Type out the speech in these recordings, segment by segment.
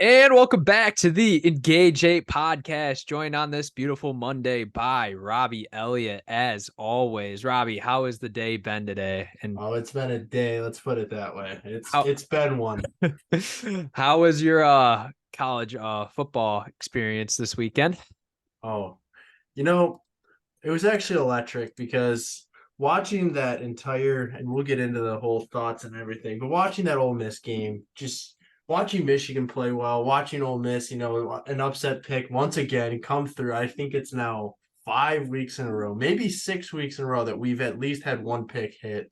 And welcome back to the Engage 8 podcast, joined on this beautiful Monday by Robby Elliott, as always. Robby, how has the day been today? And Oh, it's been a day. Let's put it that way. It's how it's been one. how was your college football experience this weekend? Oh, you know, it was actually electric because watching that entire, and we'll get into the whole thoughts and everything, but watching that Ole Miss game, just watching Michigan play well, watching Ole Miss, an upset pick once again come through. I think it's now 5 weeks in a row, maybe 6 weeks in a row that we've at least had one pick hit.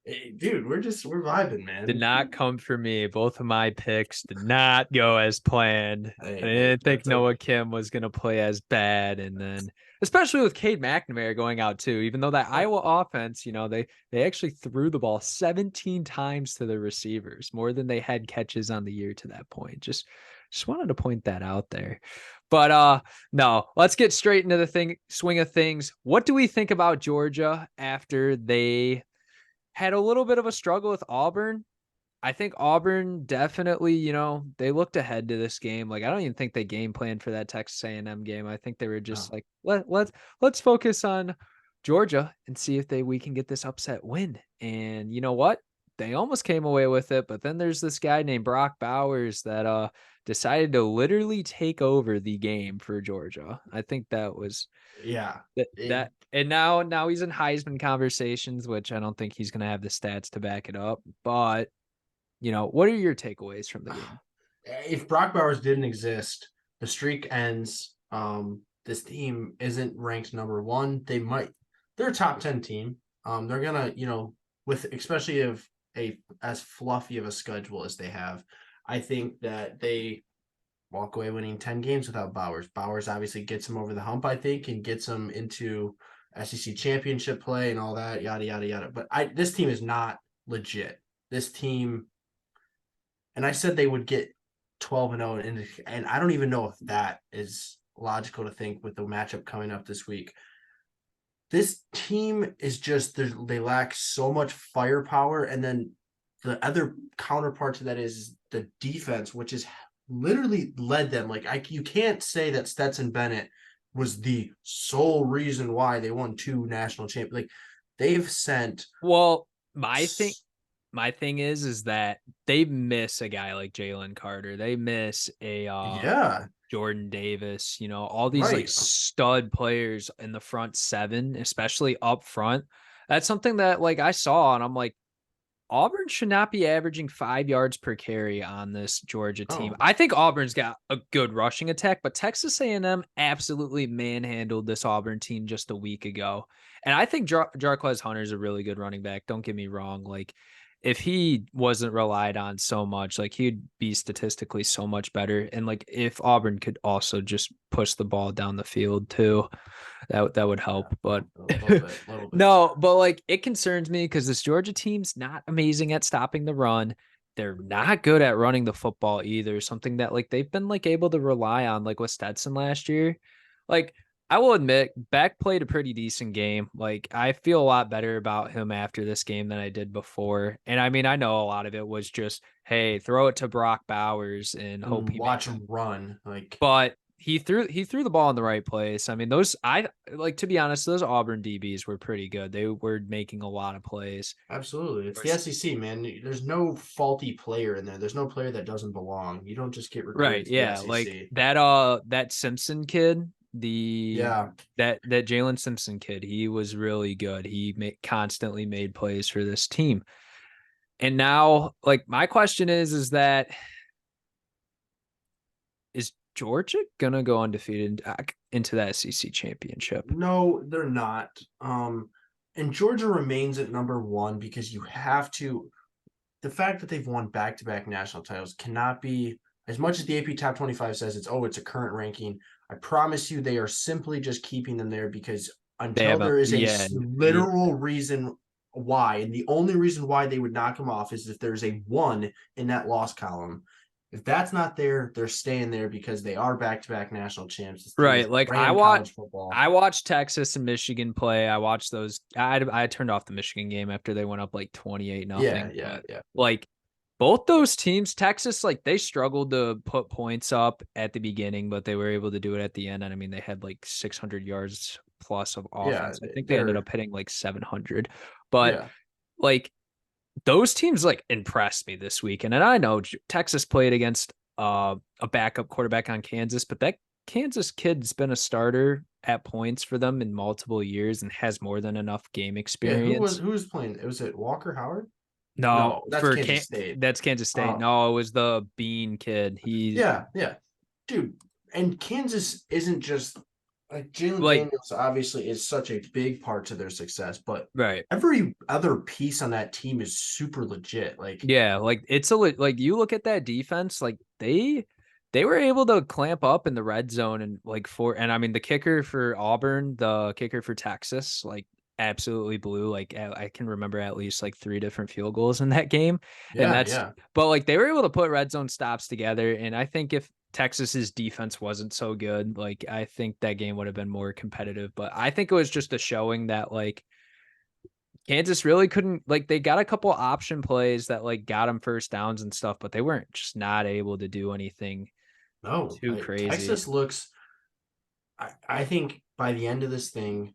Hey, dude, we're vibing, Did man. not come for me. Both of my picks did not go as planned. I Hey, didn't think that's Noah okay. Kim was going to play as bad. And then, especially with Cade McNamara going out too, even though that Iowa offense, they actually threw the ball 17 times to the receivers, more than they had catches on the year to that point. Just wanted to point that out there. But no, let's get straight into the swing of things. What do we think about Georgia after they had a little bit of a struggle with Auburn? I think Auburn definitely, they looked ahead to this game. Like, I don't even think they game planned for that Texas A&M game. I think they were just Oh, like, let's focus on Georgia and see if we can get this upset win. And you know what? They almost came away with it, but then there's this guy named Brock Bowers that decided to literally take over the game for Georgia. I think that was yeah. that and now he's in Heisman conversations, which I don't think he's going to have the stats to back it up, but what are your takeaways from the game? If Brock Bowers didn't exist, the streak ends. This team isn't ranked number one. They're a top 10 team. They're gonna, with especially if a as fluffy of a schedule as they have, I think that they walk away winning 10 games without Bowers. Bowers obviously gets them over the hump, I think, and gets them into SEC championship play and all that, yada yada yada. But this team is not legit. This team, and I said they would get 12 and 0, and I don't even know if that is logical to think with the matchup coming up this week. This team is just they lack so much firepower, and then the other counterpart to that is the defense, which is literally led them. You can't say that Stetson Bennett was the sole reason why they won two national champions. Like they've sent. Well, my thing is that they miss a guy like Jalen Carter. They miss a Yeah, Jordan Davis, all these like right. stud players in the front seven, especially up front. That's something that like I saw and I'm like, Auburn should not be averaging 5 yards per carry on this Georgia team. Oh, I think Auburn's got a good rushing attack, but Texas A&M absolutely manhandled this Auburn team just a week ago. And I think Jarquez Hunter is a really good running back. Don't get me wrong. Like, if he wasn't relied on so much, like he'd be statistically so much better. And like if Auburn could also just push the ball down the field too, that would yeah, help. But a little bit, a little bit. no, but like it concerns me because this Georgia team's not amazing at stopping the run. They're not good at running the football either. Something that like they've been like able to rely on, like with Stetson last year. Like I will admit, Beck played a pretty decent game. Like I feel a lot better about him after this game than I did before. And I mean, I know a lot of it was just, hey, throw it to Brock Bowers and hope And he watch makes it. them run. Like But he threw the ball in the right place. I mean, those I like to be honest, those Auburn DBs were pretty good. They were making a lot of plays. absolutely, Of it's the course. SEC, man. There's no faulty player in there. There's no player that doesn't belong. You don't just get Right, recruited to the yeah, like SEC. that Simpson kid, the Yeah, that Jalen Simpson kid, he was really good. Constantly made plays for this team. And now, like my question is that is Georgia gonna go undefeated into the SEC championship? no, they're not. And Georgia remains at number one because you have to. The fact that they've won back-to-back national titles cannot be as much as the AP Top 25 says it's a current ranking. I promise you, they are simply just keeping them there because They until have a there is a yeah, yeah. literal reason why, and the only reason why they would knock them off is if there's a one in that loss column. If that's not there, they're staying there because they are back-to-back national champs. This team Right. has Like ran college football. I watched Texas and Michigan play. I watched those. I turned off the Michigan game after they went up like 28 Yeah, nothing. yeah, yeah. Like both those teams, Texas, like they struggled to put points up at the beginning, but they were able to do it at the end. And I mean, they had like 600 yards plus of Yeah, offense. I think they ended they're up hitting like 700. But yeah. like those teams like impressed me this weekend. And I know Texas played against a backup quarterback on Kansas, but that Kansas kid's been a starter at points for them in multiple years and has more than enough game Yeah, experience. who was playing? Was it Walker Howard? No, No, that's for Kansas State. that's Kansas State. Um, No, it was the Bean kid. He's yeah, dude. And Kansas isn't just like Jalen like Daniels. Obviously, is such a big part to their success, but right. every other piece on that team is super legit. Like, Yeah, like it's a like you look at that defense, like they were able to clamp up in the red zone and like for and I mean the kicker for Auburn, the kicker for Texas, like absolutely blew. Like I can remember at least like 3 different field goals in that game. And yeah, that's yeah. but like they were able to put red zone stops together. And I think if Texas's defense wasn't so good, like I think that game would have been more competitive. But I think it was just a showing that like Kansas really couldn't like they got a couple option plays that like got them first downs and stuff, but they weren't just not able to do anything No, too crazy. Texas looks. I think by the end of this thing,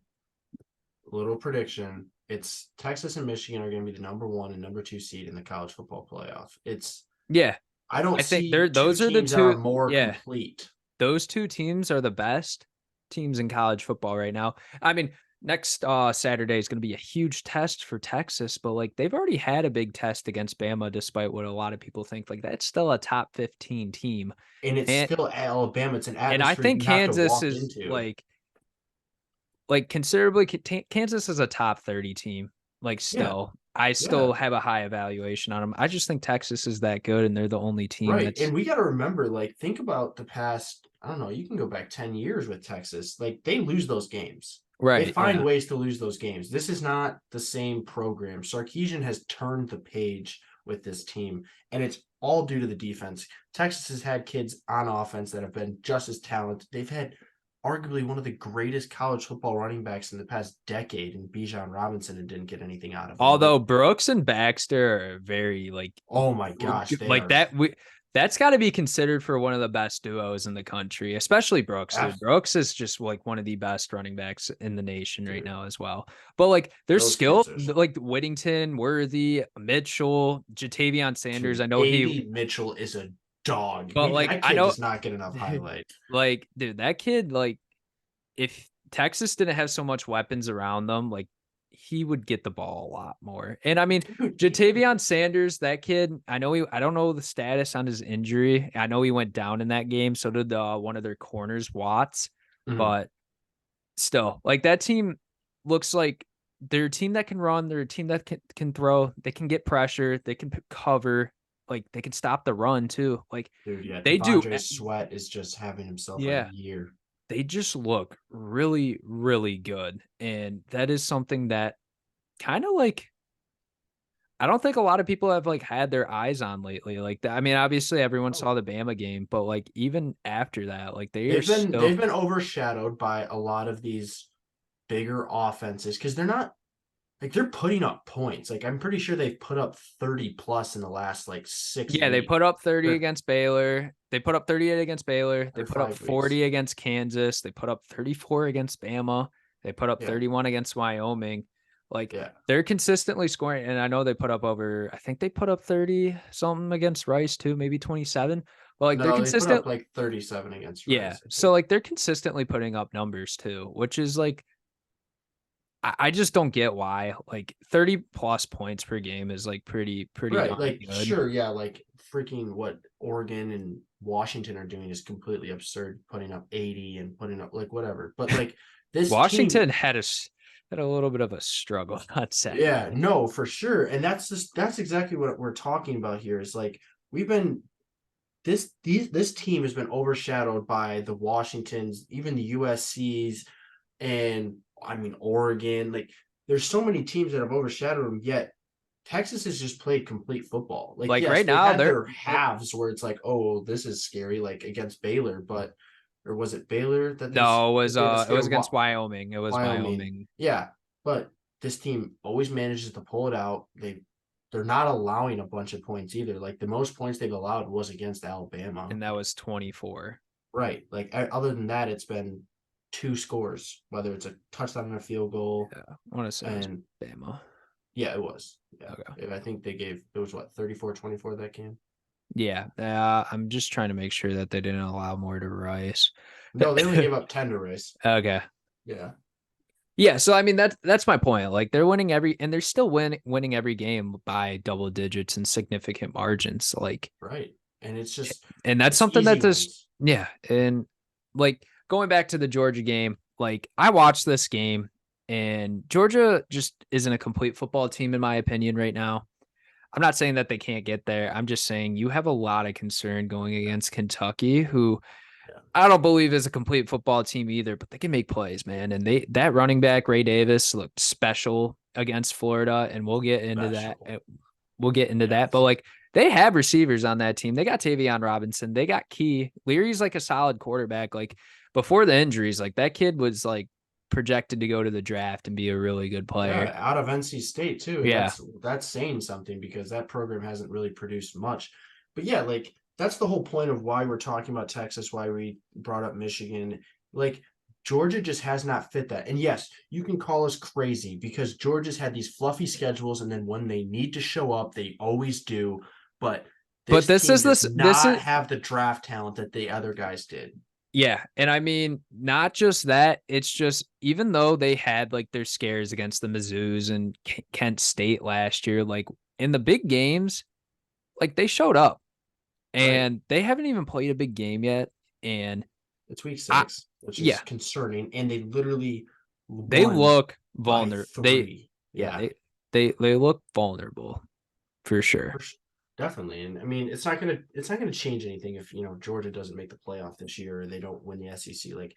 little prediction, it's Texas and Michigan are going to be the number 1 and number 2 seed in the college football playoff. It's Yeah, I don't I think see two those are the teams that are two. more Yeah, complete. those two teams are the best teams in college football right now. I mean, next Saturday is going to be a huge test for Texas, but like they've already had a big test against Bama, despite what a lot of people think. Like that's still a top 15 team, And it's and still Alabama. It's an I atmosphere think you have to Kansas walk is into. like considerably Kansas is a top 30 team. Like Yeah, still, I yeah, still have a high evaluation on them. I just think Texas is that good, and they're the only team right. that's And we got to remember, like, think about the past. I don't know. You can go back 10 years with Texas. Like, they lose those games. They right. find Yeah, ways to lose those games. This is not the same program. Sarkisian has turned the page with this team, and it's all due to the defense. Texas has had kids on offense that have been just as talented. They've had arguably one of the greatest college football running backs in the past decade in Bijan Robinson and didn't get anything out of him. Like, although Brooks and Baxter are very oh my gosh, they like are that. That's got to be considered for one of the best duos in the country, especially Brooks. Dude, Brooks is just like one of the best running backs in the nation right dude. now as well. But like, there's Those skill kids are like Whittington, Worthy, Mitchell, Jatavion Sanders. dude. I know he, AB Mitchell is a dog. but like That I kid know, does not get enough highlight. like dude, that kid like if Texas didn't have so much weapons around them, like he would get the ball a lot more. And I mean, Dude, Jatavion Sanders, that kid, I don't know the status on his injury. I know he went down in that game. So did one of their corners, Watts. mhm. But still, like that team looks like they're a team that can run. They're a team that can throw. They can get pressure. They can cover. Like they can stop the run too. Like Dude, yeah, they do. Devondre Sweat is just having himself a Yeah, year. they just look really, really good. And that is something that kind of like I don't think a lot of people have like had their eyes on lately. Like I mean, obviously everyone Oh. saw the Bama game, but like even after that, like they are They've still been overshadowed by a lot of these bigger offenses because they're not like they're putting up points. Like I'm pretty sure they've put up 30 plus in the last like 6 they weeks put up 30 or, against Baylor. They put up 38 against Baylor. They or put up 5 weeks. 40 against Kansas. They put up 34 against Bama. They put up Yeah, 31 against Wyoming. Like yeah. they're consistently scoring. And I know they put up over, I think they put up 30 something against Rice too, maybe 27. But like they're No, they put consistent. up like 37 against Yeah. Rice, I So think. like they're consistently putting up numbers too, which is like I just don't get why like 30 plus points per game is like pretty Right. darn Like, good. sure, yeah, like freaking what Oregon and Washington are doing is completely absurd, putting up 80 and putting up like whatever. But like this team, Washington had a little bit of a struggle on yeah, Saturday. no, for sure. And that's exactly what we're talking about here. Is like we've been this team has been overshadowed by the Washingtons, even the USCs, and I mean Oregon. Like there's so many teams that have overshadowed them, yet Texas has just played complete football. Like, Like yes, right they've now, had their halves where it's like, oh, this is scary, like against Baylor, but or was it Baylor that no, they had to it scare was against Wyoming. It was Wyoming? Wyoming. Yeah, but this team always manages to pull it out. They they're not allowing a bunch of points either. Like the most points they've allowed was against Alabama. And that was 24. Right. Like other than that, it's been 2 scores, whether it's a touchdown and a field goal. Yeah. I want to say it was And Bama. yeah, it was. Yeah. Okay. I think they gave, it was what, 34-24 that game? Yeah. I'm just trying to make sure that they didn't allow more to Rice. No, they only gave up 10 to Rice. Okay. Yeah. Yeah, so I mean that's my point. Like they're winning and they're still winning every game by double digits and significant margins. Like, Right. And it's just, and that's it's something easy that this, wins. yeah, and like going back to the Georgia game, like I watched this game and Georgia just isn't a complete football team in my opinion right now. I'm not saying that they can't get there. I'm just saying you have a lot of concern going against Kentucky, who Yeah. I don't believe is a complete football team either, but they can make plays, man. And that running back, Ray Davis, looked special against Florida, and we'll get into that. Special. We'll get into that. But Yes. like they have receivers on that team. They got Tavion Robinson. They got Key. Leary's like a solid quarterback. Like before the injuries, like that kid was like projected to go to the draft and be a really good player. Yeah, out of NC State too. Yeah. That's saying something because that program hasn't really produced much. But yeah, like that's the whole point of why we're talking about Texas, why we brought up Michigan. Like Georgia just has not fit that. And yes, you can call us crazy because Georgia's had these fluffy schedules, and then when they need to show up, they always do. But this team does not have the draft talent that the other guys did. Yeah. And I mean, not just that, it's just even though they had like their scares against the Mizzous and Kent State last year, like in the big games, like they showed up and Right. they haven't even played a big game yet. And it's week 6, which is concerning. And they literally they look vulnerable. 3. They look vulnerable for sure. Definitely. And I mean, it's not gonna change anything if Georgia doesn't make the playoff this year or they don't win the SEC. Like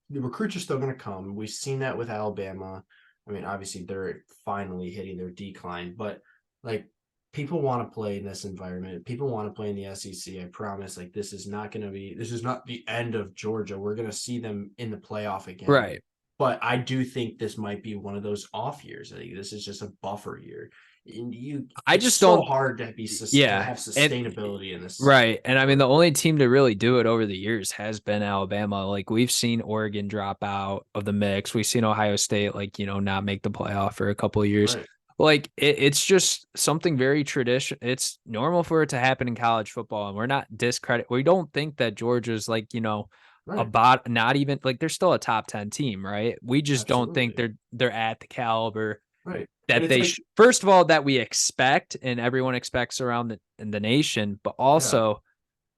the recruits are still gonna come. We've seen that with Alabama. I mean, obviously they're finally hitting their decline, but like people want to play in this environment. People want to play in the SEC. I promise. Like this is not the end of Georgia. We're gonna see them in the playoff again. Right. But I do think this might be one of those off years. I think this is just a buffer year. It's so hard to have sustainability in this. Right. And I mean, the only team to really do it over the years has been Alabama. Like we've seen Oregon drop out of the mix. We've seen Ohio State, like, not make the playoff for a couple of years. Right. Like it's just something very traditional. It's normal for it to happen in college football. And we're not we don't think that Georgia's like, about not even like they're still a top 10 team, right? We just don't think they're at the caliber. Right. That they first of all that we expect and everyone expects around the nation, but also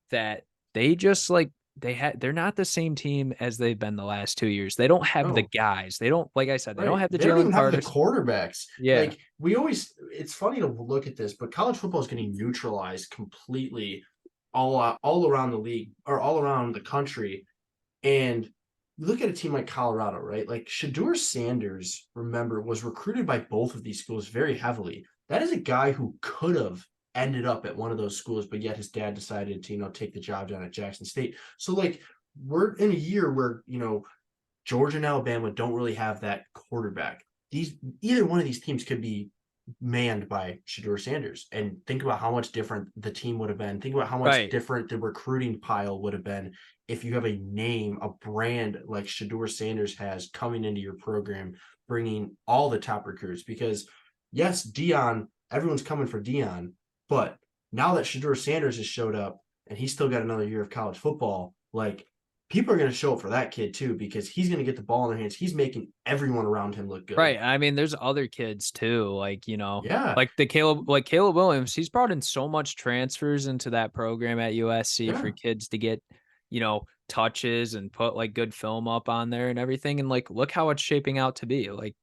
that they just like they're not the same team as they've been the last 2 years. They don't have the guys. They don't, like I said, they don't have the Jalen Carter quarterbacks. Yeah. Like it's funny to look at this, but college football is getting neutralized completely all around the league or all around the country. And you look at a team like Colorado, right? Like Shedeur Sanders, remember, was recruited by both of these schools very heavily. That is a guy who could have ended up at one of those schools, but yet his dad decided to, take the job down at Jackson State. So like we're in a year where, Georgia and Alabama don't really have that quarterback. Either one of these teams could be manned by Shedeur Sanders. And think about how much different the team would have been. Think about how much different the recruiting pile would have been if you have a name, a brand like Shedeur Sanders has coming into your program, bringing all the top recruits. Because yes, Deion, everyone's coming for Deion, but now that Shedeur Sanders has showed up and he's still got another year of college football, like people are going to show up for that kid too, because he's going to get the ball in their hands. He's making everyone around him look good. Right. I mean, there's other kids too, like, like Caleb Williams, he's brought in so much transfers into that program at USC for kids to get, touches and put like good film up on there and everything. And like, look how it's shaping out to be. Like,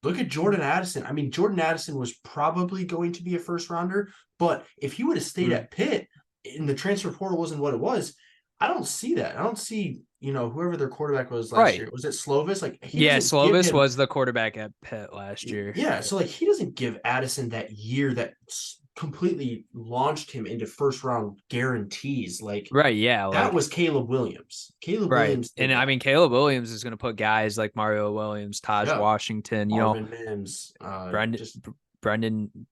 look at Jordan Addison. I mean, Jordan Addison was probably going to be a first rounder, but if he would have stayed at Pitt and the transfer portal wasn't what it was, I don't see that. I don't see, whoever their quarterback was last year. Was it Slovis? Like, Slovis was the quarterback at Pitt last year. Yeah. So like, he doesn't give Addison that year that completely launched him into first round guarantees. Like, that was Caleb Williams. Williams. And I mean, Caleb Williams is going to put guys like Mario Williams, Taj Washington, Marvin Mims,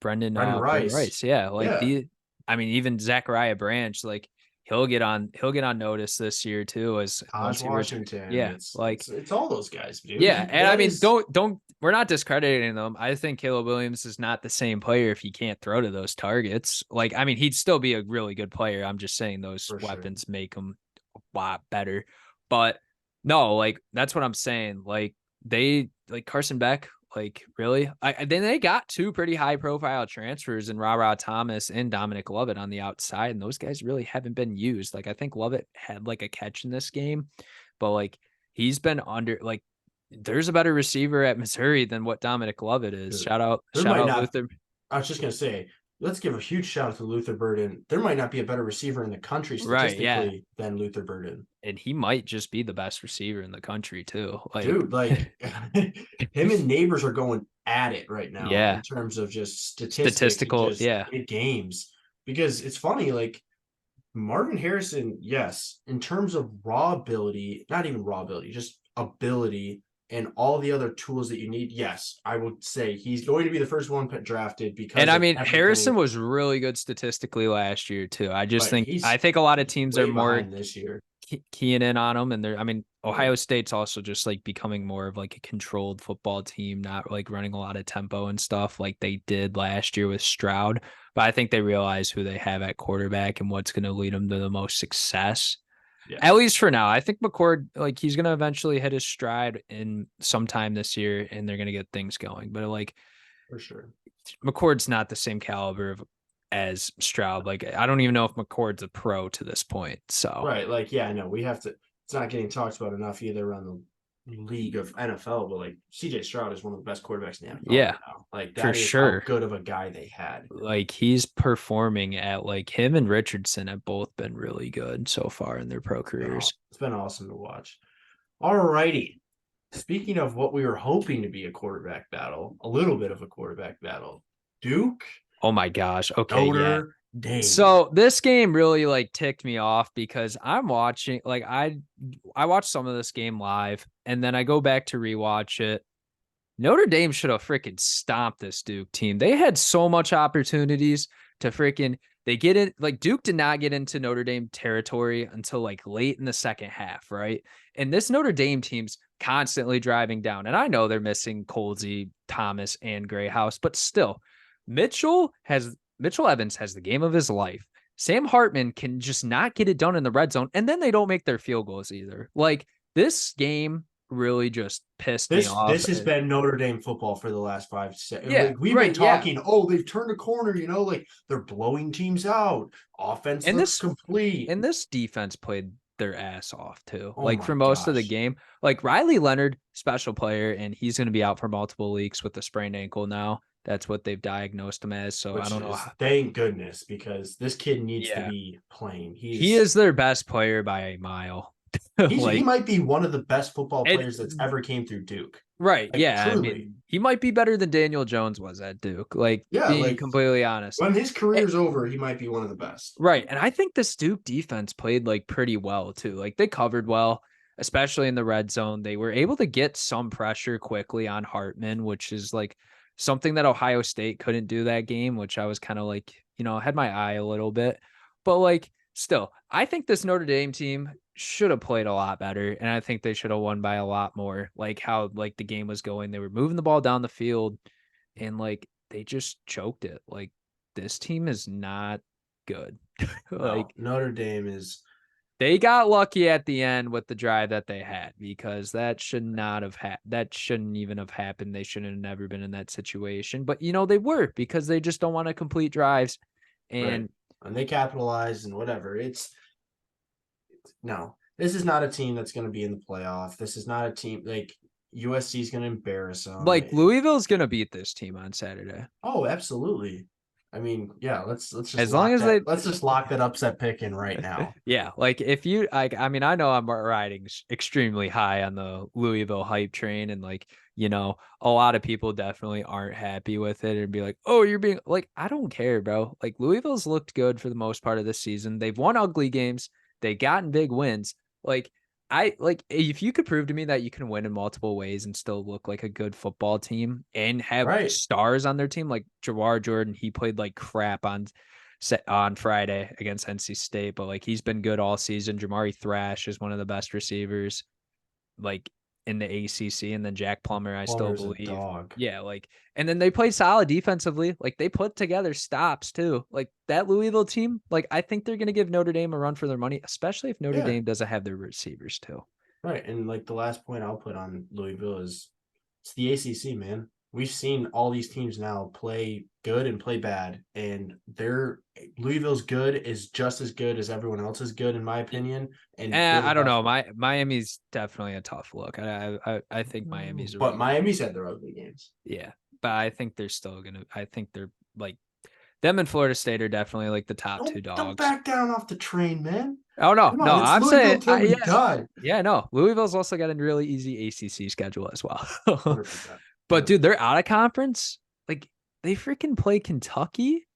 Brendan Rice. Rice. Yeah, like Yeah. I mean, even Zachariah Branch, like he'll get on notice this year too, as Taj once he returns. Washington. Yeah, It's like it's all those guys, yeah, dude. and I That mean, is don't we're not discrediting them. I think Caleb Williams is not the same player if he can't throw to those targets. Like, I mean, he'd still be a really good player. I'm just saying those for sure. weapons make him a lot better. But no, like that's what I'm saying. Like they like Carson Beck, like really. Then they got two pretty high profile transfers in Ra Thomas and Dominic Lovett on the outside, and those guys really haven't been used. Like I think Lovett had like a catch in this game, but like he's been under like there's a better receiver at Missouri than what Dominic Lovett is. Dude, there Shout might out not. Luther. I was just gonna say, let's give a huge shout out to Luther Burden. There might not be a better receiver in the country Right, yeah. statistically than Luther Burden. And he might just be the best receiver in the country too. Like Dude, like him and Neighbors are going at it right now yeah. in terms of just statistics and Statistical, just yeah. games. Because it's funny, like Marvin Harrison, yes, in terms of raw ability, not even raw ability, just ability and all the other tools that you need, yes, I would say he's going to be the first one drafted And because I of mean, Harrison everything. was really good statistically last year too. But I he's think a lot of teams are way more behind this year. keying in on him, and I mean, Right. Ohio State's also just like becoming more of like a controlled football team, not like running a lot of tempo and stuff like they did last year with Stroud. But I think they realize who they have at quarterback and what's going to lead them to the most success. At Yes, least for now. I think McCord, like he's gonna eventually hit his stride in sometime this year, and they're gonna get things going. But like for sure. McCord's not the same caliber as Stroud. Like I don't even know if McCord's a pro to this point. So Right. Like, yeah, no, we have to. It's not getting talked about enough either around the league of NFL, but like CJ Stroud is one of the best quarterbacks in the NFL yeah, right now. Like, for that is how sure. good of a guy they had. Like he's performing at like him and Richardson have both been really good so far in their pro careers. It's been awesome to watch. All righty. Speaking of what we were hoping to be a quarterback battle, a little bit of a quarterback battle, Duke, Oh my gosh. Okay, yeah. Notre Dame. So this game really like ticked me off because I'm watching like I watched some of this game live and then I go back to rewatch it. Notre Dame should have freaking stomped this Duke team. They had so much opportunities to freaking they get in like Duke did not get into Notre Dame territory until like late in the second half, right? And this Notre Dame team's constantly driving down. And I know they're missing Colsey, Thomas, and Grayhouse, but still, Mitchell Evans has the game of his life. Sam Hartman can just not get it done in the red zone, and then they don't make their field goals either. Like this game really just pissed me off. This has been Notre Dame football for the last 5 6. Yeah, Like, we've been right. Yeah. talking, oh, they've turned a corner, like they're blowing teams out. Offense And looks this complete. and this defense played their ass off too. Oh Like my for most of the gosh. game, like Riley Leonard, special player, and he's going to be out for multiple weeks with a sprained ankle now. That's what they've diagnosed him as. So I Which don't know. is thank goodness, because this kid needs to Yeah, be playing. he is their best player by a mile. He Like, might be one of the best football and players that's ever came through Duke. right, Like, yeah. I truly. mean, he might be better than Daniel Jones was at Duke. Like Yeah, being like completely honest. when his Eh, career's over, he might be one of the best. Right. And I think this Duke defense played like pretty well too. Like they covered well, especially in the red zone. They were able to get some pressure quickly on Hartman, which is like something that Ohio State couldn't do that game, which I was kind of like, had my eye a little bit. But like still, I think this Notre Dame team should have played a lot better. And I think they should have won by a lot more. Like how like the game was going. They were moving the ball down the field and like they just choked it. Like this team is not good. No, Like Notre Dame is they got lucky at the end with the drive that they had because that should not have that shouldn't even have happened. They shouldn't have never been in that situation. But they were because they just don't want to complete drives. right. And And they capitalize and whatever. No, this is not a team that's going to be in the playoff. This is not a team like USC is going to embarrass them. like Louisville's gonna beat this team on Saturday. Oh, absolutely. I mean, yeah, As long as let's just lock that upset pick in right now. yeah, like if you like, I mean, I know I'm riding extremely high on the Louisville hype train, and like, a lot of people definitely aren't happy with it and be like, oh, you're being like, I don't care, bro. Like Louisville's looked good for the most part of this season. They've won ugly games, they gotten big wins. Like, I like if you could prove to me that you can win in multiple ways and still look like a good football team and have Right. stars on their team, like Jawar Jordan, he played like crap on Friday against NC State, but like he's been good all season. Jamari Thrash is one of the best receivers like in the ACC, and then Jack Plummer, I still Plummer's a believe. dog. Yeah, like, and then they play solid defensively. Like they put together stops too. Like that Louisville team, like I think they're gonna give Notre Dame a run for their money, especially if Notre Yeah. Dame doesn't have their receivers too. Right. And like the last point I'll put on Louisville is it's the ACC, man. We've seen all these teams now play good and play bad, and they're Louisville's good is just as good as everyone else is good, in my opinion. And they're the I don't best. know. Miami's definitely a tough look. I think Miami's a But really Miami's had their ugly games. yeah, but I think they're still gonna. I think they're like them and Florida State are definitely like the top two Don't dogs. back down off the train, man. Oh no, Come no, on, it's I'm Louisville saying till we yes, die. yeah, no. Louisville's also got a really easy ACC schedule as well. 100%. But dude, they're out of conference. Like they freaking play Kentucky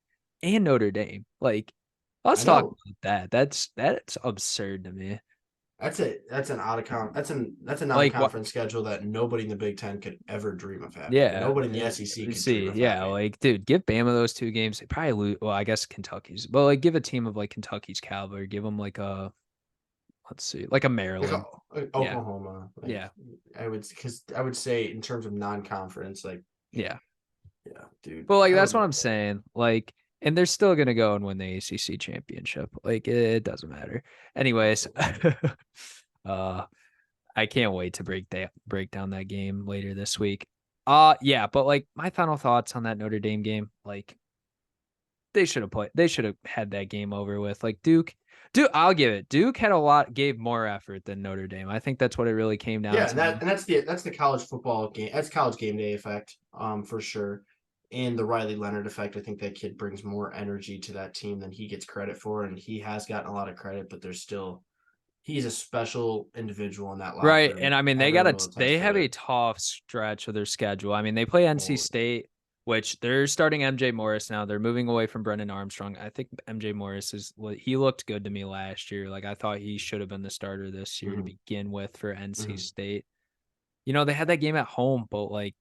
and Notre Dame. Like let's I talk know. about that. That's absurd to me. That's it. That's an out of con. That's a Like what? non-conference schedule that nobody in the Big Ten could ever dream of having. Yeah. Nobody in the SEC could dream See, of yeah, having. like dude, give Bama those two games. They probably lose. Well, I guess Kentucky's, but like give a team of like Kentucky's caliber, give them like a let's see, like a Maryland. Like Yeah, Oklahoma. Like yeah, I would say in terms of non-conference, like yeah. yeah, dude, But like I that's would what love I'm that. saying. Like, and they're still gonna go and win the ACC championship. Like it doesn't matter. Anyways, Absolutely. uh, I can't wait to break down that game later this week. Yeah, but like my final thoughts on that Notre Dame game, like they should have had that game over with. Like Duke, I'll give it. Duke gave more effort than Notre Dame. I think that's what it really came down Yeah, to. and that's the college football game. That's college game day effect, for sure. And the Riley Leonard effect. I think that kid brings more energy to that team than he gets credit for, and he has gotten a lot of credit. But there's still he's a special individual in that locker Right. room. And I mean Everyone will they attest to have a it. tough stretch of their schedule. I mean, they play NC Oh, State, which they're starting MJ Morris now. They're moving away from Brendan Armstrong. I think MJ Morris he looked good to me last year. Like I thought he should have been the starter this year to mhm, begin with for NC mhm. State. You know, they had that game at home, but like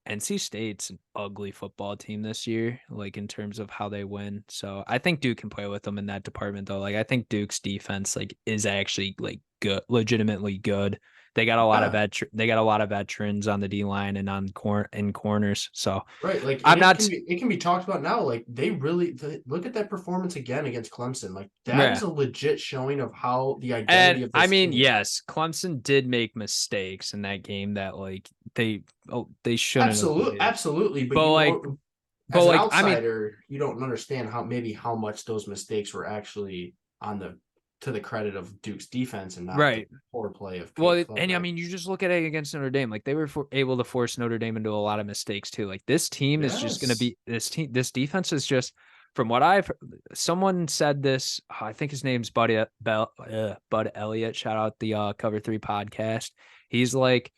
NC State's an ugly football team this year, like in terms of how they win. So I think Duke can play with them in that department though. Like I think Duke's defense like is actually like good, legitimately good. Yeah, They got a lot of veterans on the D line and in corners. So right. Like, and I'm not it can be talked about now. Like, look at that performance again against Clemson. Like, that is yeah. a legit showing of how the And identity of I this mean, team. yes, Clemson did make mistakes in that game that like they shouldn't have Absolutely, made. absolutely. But But like as an I mean, outsider, you don't understand how much those mistakes were actually on the to the credit of Duke's defense and not the right. poor play of Cade Well, and I Klubnik. mean, you just look at it against Notre Dame. Like they were able to force Notre Dame into a lot of mistakes too. Like this team is just going to Yes. be this defense is just from what I've someone said this. I think his name's Bud Elliott. Shout out the Cover Three podcast. He's like,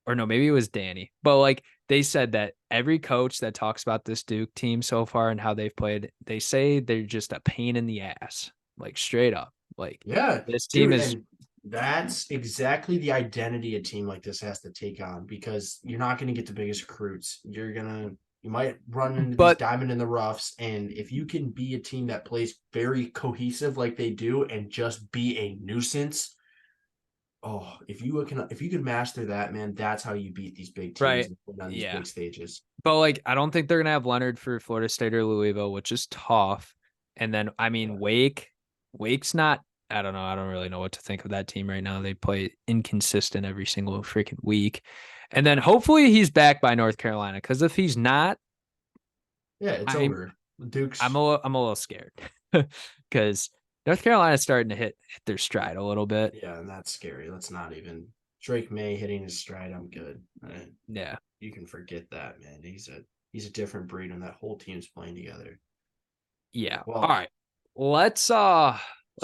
or no, maybe it was Danny, but like they said that every coach that talks about this Duke team so far and how they've played, they say they're just a pain in the ass, like straight up. Like Yeah, this team dude, is and that's exactly the identity a team like this has to take on because you're not going to get the biggest recruits. You might run into these but diamond in the roughs, and if you can be a team that plays very cohesive like they do and just be a nuisance, oh, if you can master that, man, that's how you beat these big teams right. and win on these Yeah. big stages. But like, I don't think they're gonna have Leonard for Florida State or Louisville, which is tough. And then I mean, Wake's not. I don't know. I don't really know what to think of that team right now. They play inconsistent every single freaking week. And then hopefully he's back by North Carolina. Because if he's not, Yeah, it's I'm over. Duke's I'm a little scared. Because North Carolina's starting to hit their stride a little bit. Yeah, and that's scary. Let's not even Drake May hitting his stride. I'm good. Yeah. You can forget that, man. He's a different breed, and that whole team's playing together. Yeah. All Well, right. Let's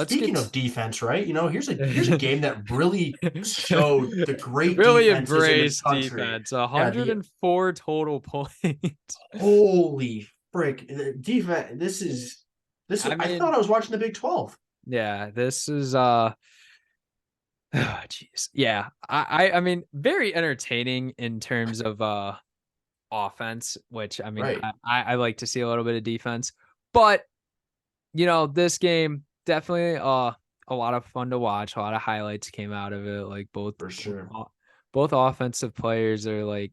speaking get of defense, right? Here's a game that really showed the great really defenses in this embrace country. defense. Yeah, the 104 total points. holy frick defense. This. I I mean, thought I was watching the Big 12. yeah, this is Oh, jeez. Yeah. I mean, very entertaining in terms of offense, which I mean, Right, I like to see a little bit of defense. But, this game definitely a lot of fun to watch. A lot of highlights came out of it. Like for sure. both offensive players are like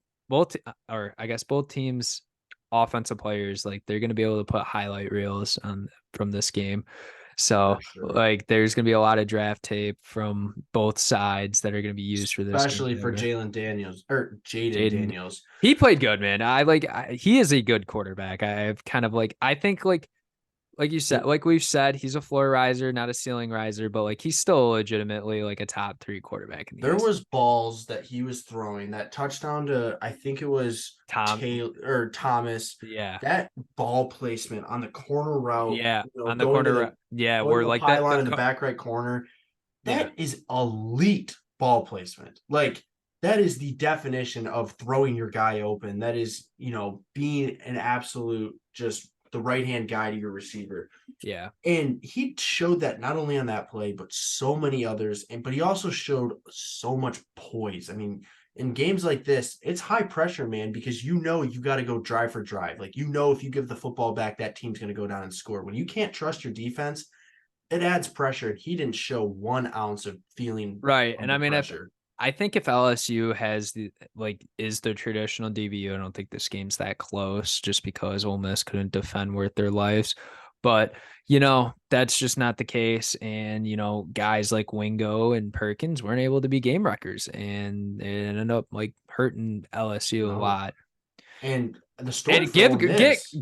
or I guess both teams offensive players, like they're gonna be able to put highlight reels on from this game. For So, sure. like, there's gonna be a lot of draft tape from both sides that are gonna be used for this game Especially for together. Jalen Daniels or Jaden Jaden, Daniels. he played good, man. He is a good quarterback. I've kind of I think like you said, There, like we've said, he's a floor riser, not a ceiling riser, but like he's still legitimately like a top 3 quarterback in the there ACC. was balls that he was throwing that touchdown to I think it was Tom, Taylor or Thomas. yeah, That ball placement on the corner route, yeah, on the going to corner, the yeah, going we're to the like that. pylon in the back right corner. Yeah, That is elite ball placement. Like that is the definition of throwing your guy open. That is, being an absolute just the right hand guy to your receiver. yeah, And he showed that not only on that play, but so many others. But he also showed so much poise. I mean, in games like this, it's high pressure, man, because you got to go drive for drive. Like if you give the football back, that team's going to go down and score. When you can't trust your defense, it adds pressure. He didn't show 1 ounce of feeling right. And I under mean, if pressure. I think if LSU has is the traditional DBU, I don't think this game's that close just because Ole Miss couldn't defend worth their lives. But, that's just not the case. And, guys like Wingo and Perkins weren't able to be game wreckers and it ended up like hurting LSU a No, lot. and the story And for Ole Miss.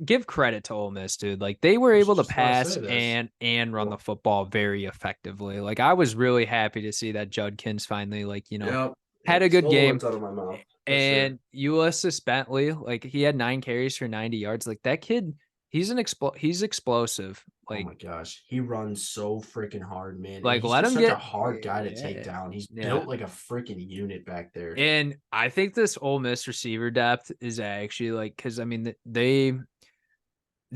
give credit to Ole Miss, dude. Like they were I was able to just about to pass say this. and run the Well, football very effectively. Like I was really happy to see that Judkins finally yep, had it a good stole the game. words out of my mouth for sure. And Ulysses Bentley, like he had 9 carries for 90 yards. Like that kid, he's explosive. Oh my Like gosh, he runs so freaking hard, man, and like he's let just him such a get hard guy to take yeah. down. He's Yeah. built like a freaking unit back there. And I think this Ole Miss receiver depth is actually like because I mean they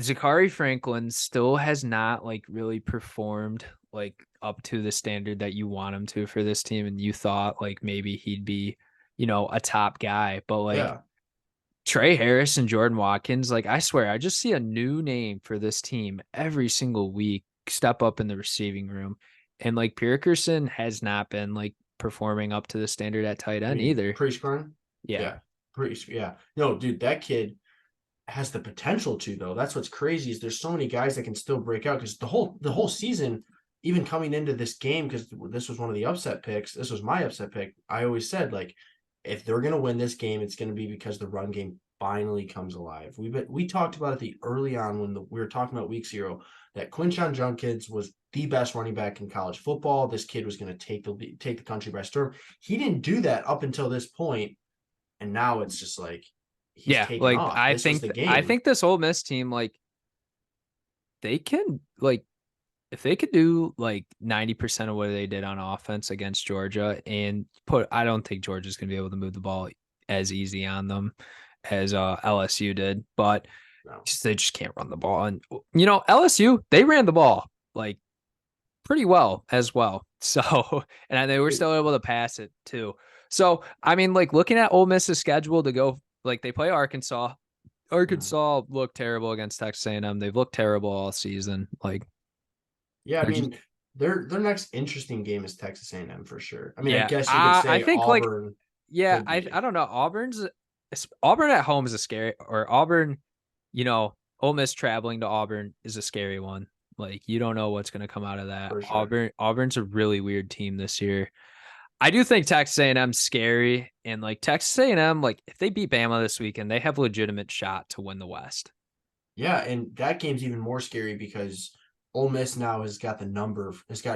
Zachary Franklin still has not like really performed like up to the standard that you want him to for this team. And you thought like maybe he'd be, a top guy. But like Yeah, Trey Harris and Jordan Watkins, like I swear, I just see a new name for this team every single week step up in the receiving room. And like Pierkerson has not been like performing up to the standard at tight I end mean, either. pre-screen. Yeah. Yeah, yeah. No, dude, that kid has the potential to though. That's what's crazy is there's so many guys that can still break out because the whole season, even coming into this game, because this was one of the upset picks. This was my upset pick. I always said like, if they're gonna win this game, it's gonna be because the run game finally comes alive. We talked about it the early on when we were talking about week 0 that Quinshon Judkins was the best running back in college football. This kid was going to take the country by storm. He didn't do that up until this point, and now it's just like he's Yeah. taken Like off. This was the I game. think this Ole Miss team, like they can like if they could do like 90% of what they did on offense against Georgia and I don't think Georgia's going to be able to move the ball as easy on them as LSU did, but No. they just can't run the ball. And, LSU, they ran the ball like pretty well as well. So, and they were still able to pass it too. So, I mean, like looking at Ole Miss's schedule to go, like they play Arkansas. Arkansas looked terrible against Texas A&M. They've looked terrible all season. Like, Yeah, I they're just mean, their next interesting game is Texas A&M for sure. I mean, I yeah. guess you could I say think like Auburn yeah. could I be. don't know. Auburn at home is a scary or Auburn. Ole Miss traveling to Auburn is a scary one. Like you don't know what's going to come out of that. For sure. Auburn's a really weird team this year. I do think Texas A&M's scary, and like Texas A&M, like if they beat Bama this weekend, they have a legitimate shot to win the West. Yeah, and that game's even more scary because Ole Miss now has got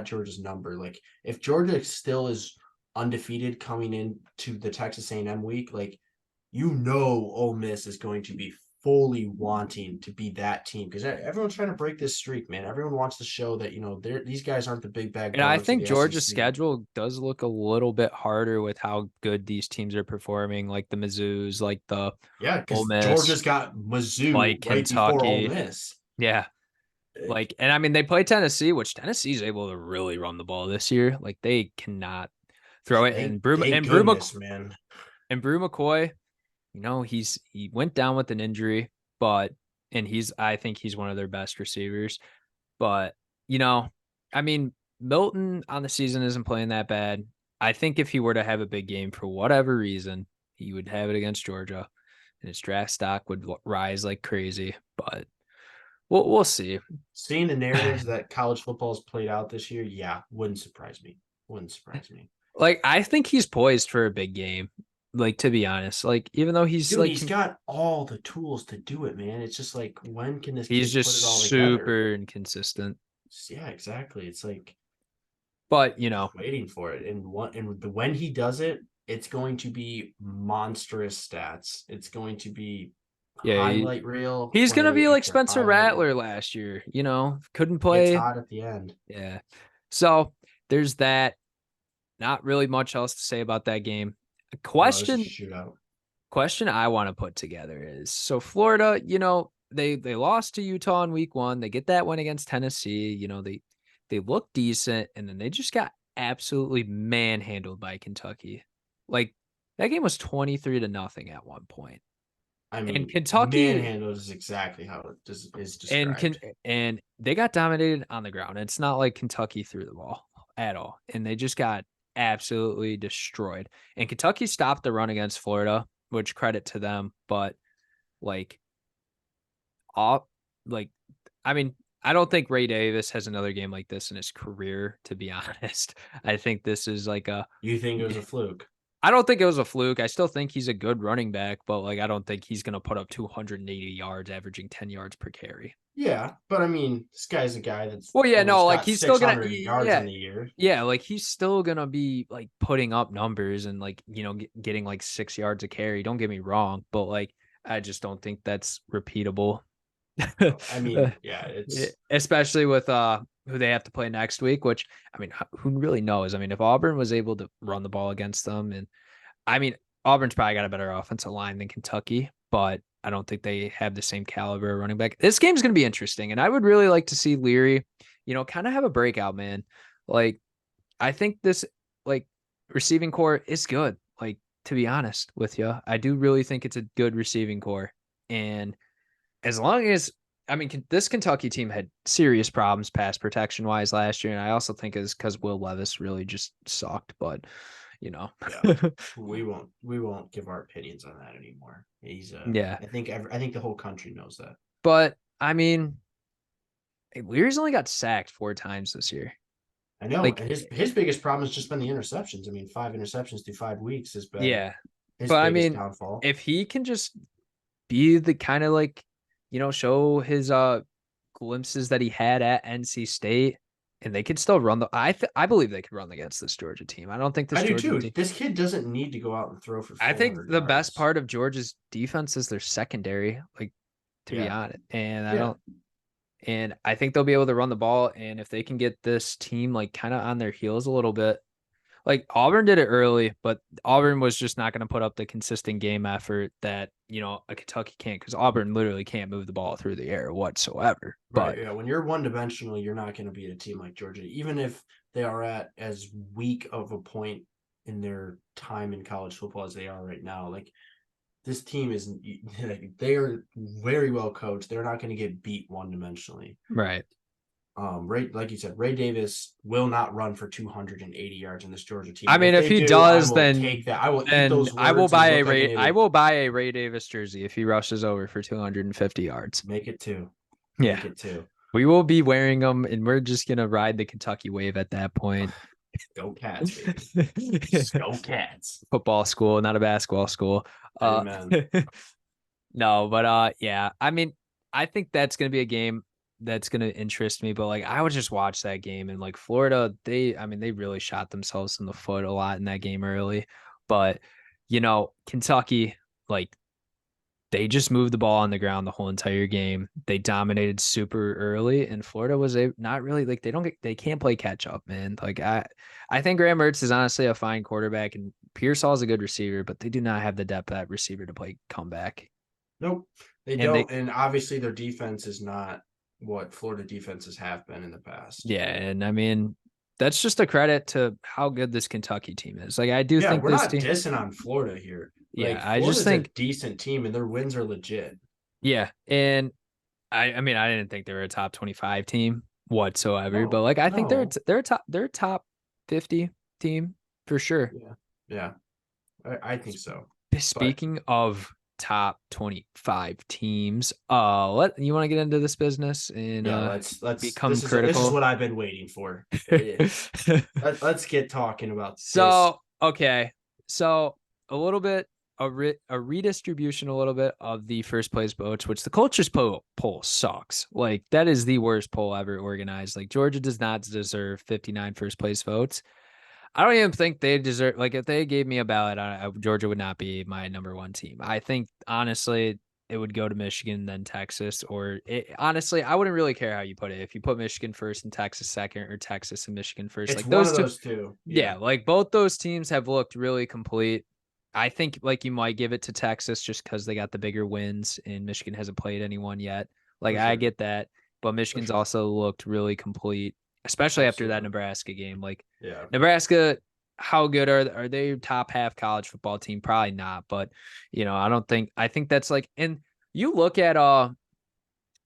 Georgia's number. Like if Georgia still is undefeated coming into the Texas A&M week, like Ole Miss is going to be fully wanting to be that team because everyone's trying to break this streak, man. Everyone wants to show that these guys aren't the big bag And I dogs of think the Georgia's SEC. schedule does look a little bit harder with how good these teams are performing, like the Mizzou's, like the Yeah, Ole because Miss, Georgia's got Mizzou like right before Ole Kentucky. Miss. Yeah. Like, and I mean, they play Tennessee, which Tennessee's able to really run the ball this year. Like, they cannot throw it. And Thank goodness, man. Brew McCoy, he went down with an injury, but I think he's one of their best receivers. But I mean, Milton on the season isn't playing that bad. I think if he were to have a big game for whatever reason, he would have it against Georgia, and his draft stock would rise like crazy. But we'll see. Seeing the narratives that college football has played out this year, yeah, wouldn't surprise me. Like, I think he's poised for a big game. Like, to be honest, like, even though he's Dude, like he's got all the tools to do it, man. It's just like, when can this he's kid just put it all together? super inconsistent. Yeah, exactly. It's like, But waiting for it, and when he does it, it's going to be monstrous stats. It's going to be yeah, highlight reel he's gonna play be like after Spencer highlight Rattler reel. last year. Couldn't Gets play. hot at the end. Yeah. So there's that. Not really much else to say about that game. A No, it's a question shootout. question I want to put together is, so Florida, they lost to Utah in week 1. They get that win against Tennessee. They look decent, and then they just got absolutely manhandled by Kentucky. Like, that game was 23-0 at one point. I And mean, Kentucky manhandled is exactly how it is and described. and they got dominated on the ground. It's not like Kentucky threw the ball at all, and they just got absolutely destroyed. And Kentucky stopped the run against Florida, which credit to them. But like, all like, I mean, I don't think Ray Davis has another game like this in his career. To be honest, I think this is like a. You think it was a fluke? I don't think it was a fluke. I still think he's a good running back, but like, I don't think he's going to put up 280 yards, averaging 10 yards per carry. Yeah, but I mean, this guy's a guy that's Well, yeah, no, almost like got he's still gonna, 600 yards yeah, in the year. yeah, like he's still gonna be like putting up numbers and like getting like 6 yards a carry. Don't get me wrong, but like, I just don't think that's repeatable. No, I mean, yeah, it's Especially with who they have to play next week. Which, I mean, who really knows? I mean, if Auburn was able to run the ball against them, and I mean, Auburn's probably got a better offensive line than Kentucky, but I don't think they have the same caliber of running back. This game's going to be interesting, and I would really like to see Leary, kind of have a breakout, man. Like, I think this, like, receiving core is good. Like, to be honest with you, I do really think it's a good receiving core. And as long as, I mean, this Kentucky team had serious problems pass protection wise last year, and I also think it's because Will Levis really just sucked. But yeah, we won't give our opinions on that anymore. He's yeah. I think the whole country knows that. But I mean, Leary's only got sacked 4 times this year. I know, Like, and his biggest problem has just been the interceptions. I mean, 5 interceptions through 5 weeks has been yeah. his But I biggest mean, downfall. if he can just be the kind of like, show his glimpses that he had at NC State, and they could still run I believe they could run against this Georgia team. I don't think this I do Georgia too. team. This kid doesn't need to go out and throw for I think 400 the best yards. part of Georgia's defense is their secondary, like, to be Yeah, honest. And yeah. I think they'll be able to run the ball. And if they can get this team like kind of on their heels a little bit, like Auburn did it early, but Auburn was just not going to put up the consistent game effort that, a Kentucky can't, because Auburn literally can't move the ball through the air whatsoever. Right. But Yeah. When you're one dimensional, you're not going to beat a team like Georgia, even if they are at as weak of a point in their time in college football as they are right now. Like, this team is, they are very well coached. They're not going to get beat one dimensionally. right. Ray, like you said, Ray Davis will not run for 280 yards in this Georgia team. I And if mean, if they he do, I does, will then take that. I will eat those I will words and buy look like an I idiot. will buy a Ray Davis jersey if he rushes over for 250 yards. Make it two. Yeah. Make it two. We will be wearing them, and we're just gonna ride the Kentucky wave at that point. Go Cats, baby. Go Cats. Football school, not a basketball school. Amen. No, but yeah. I mean, I think that's gonna be a game that's gonna interest me. But like, I would just watch that game, and like Florida, they really shot themselves in the foot a lot in that game early. But Kentucky, like, they just moved the ball on the ground the whole entire game. They dominated super early, and Florida was not really, like, they can't play catch up, man. Like, I think Graham Mertz is honestly a fine quarterback, and Pearsall is a good receiver, but they do not have the depth at receiver to play comeback. Nope, they And don't. And obviously, their defense is not what Florida defenses have been in the past. Yeah, and I mean that's just a credit to how good this Kentucky team is. Like I do Yeah, think we're this not team. dissing on Florida here. Yeah, Like I just Florida's a think decent team and their wins are legit. yeah, and I mean I didn't think they were a top 25 team whatsoever, but No, like I think no. they're a top 50 team for sure. Yeah. Yeah. I think so. But Speaking of top 25 teams, let you want to get into this business and yeah, let's become this is critical. what I've been waiting for. Let's get talking about this. So, okay. So, a little bit a redistribution a little bit of the first place votes, which the cultures poll sucks. Like that is the worst poll ever organized. Like Georgia does not deserve 59 first place votes. I don't even think they deserve. Like, if they gave me a ballot, Georgia would not be my number one team. I think honestly, it would go to Michigan, then Texas, or honestly, I wouldn't really care how you put it. If you put Michigan first and Texas second, or Texas and Michigan first, It's like one those of two, those two. yeah, Yeah, like both those teams have looked really complete. I think like you might give it to Texas just because they got the bigger wins, and Michigan hasn't played anyone yet. Like for I sure. get that, but For Michigan's sure. also looked really complete, especially after that Absolutely. Nebraska game. Like Yeah. Nebraska, how good are they? Top half college football team? Probably not, but I don't think. I think that's like, and you look at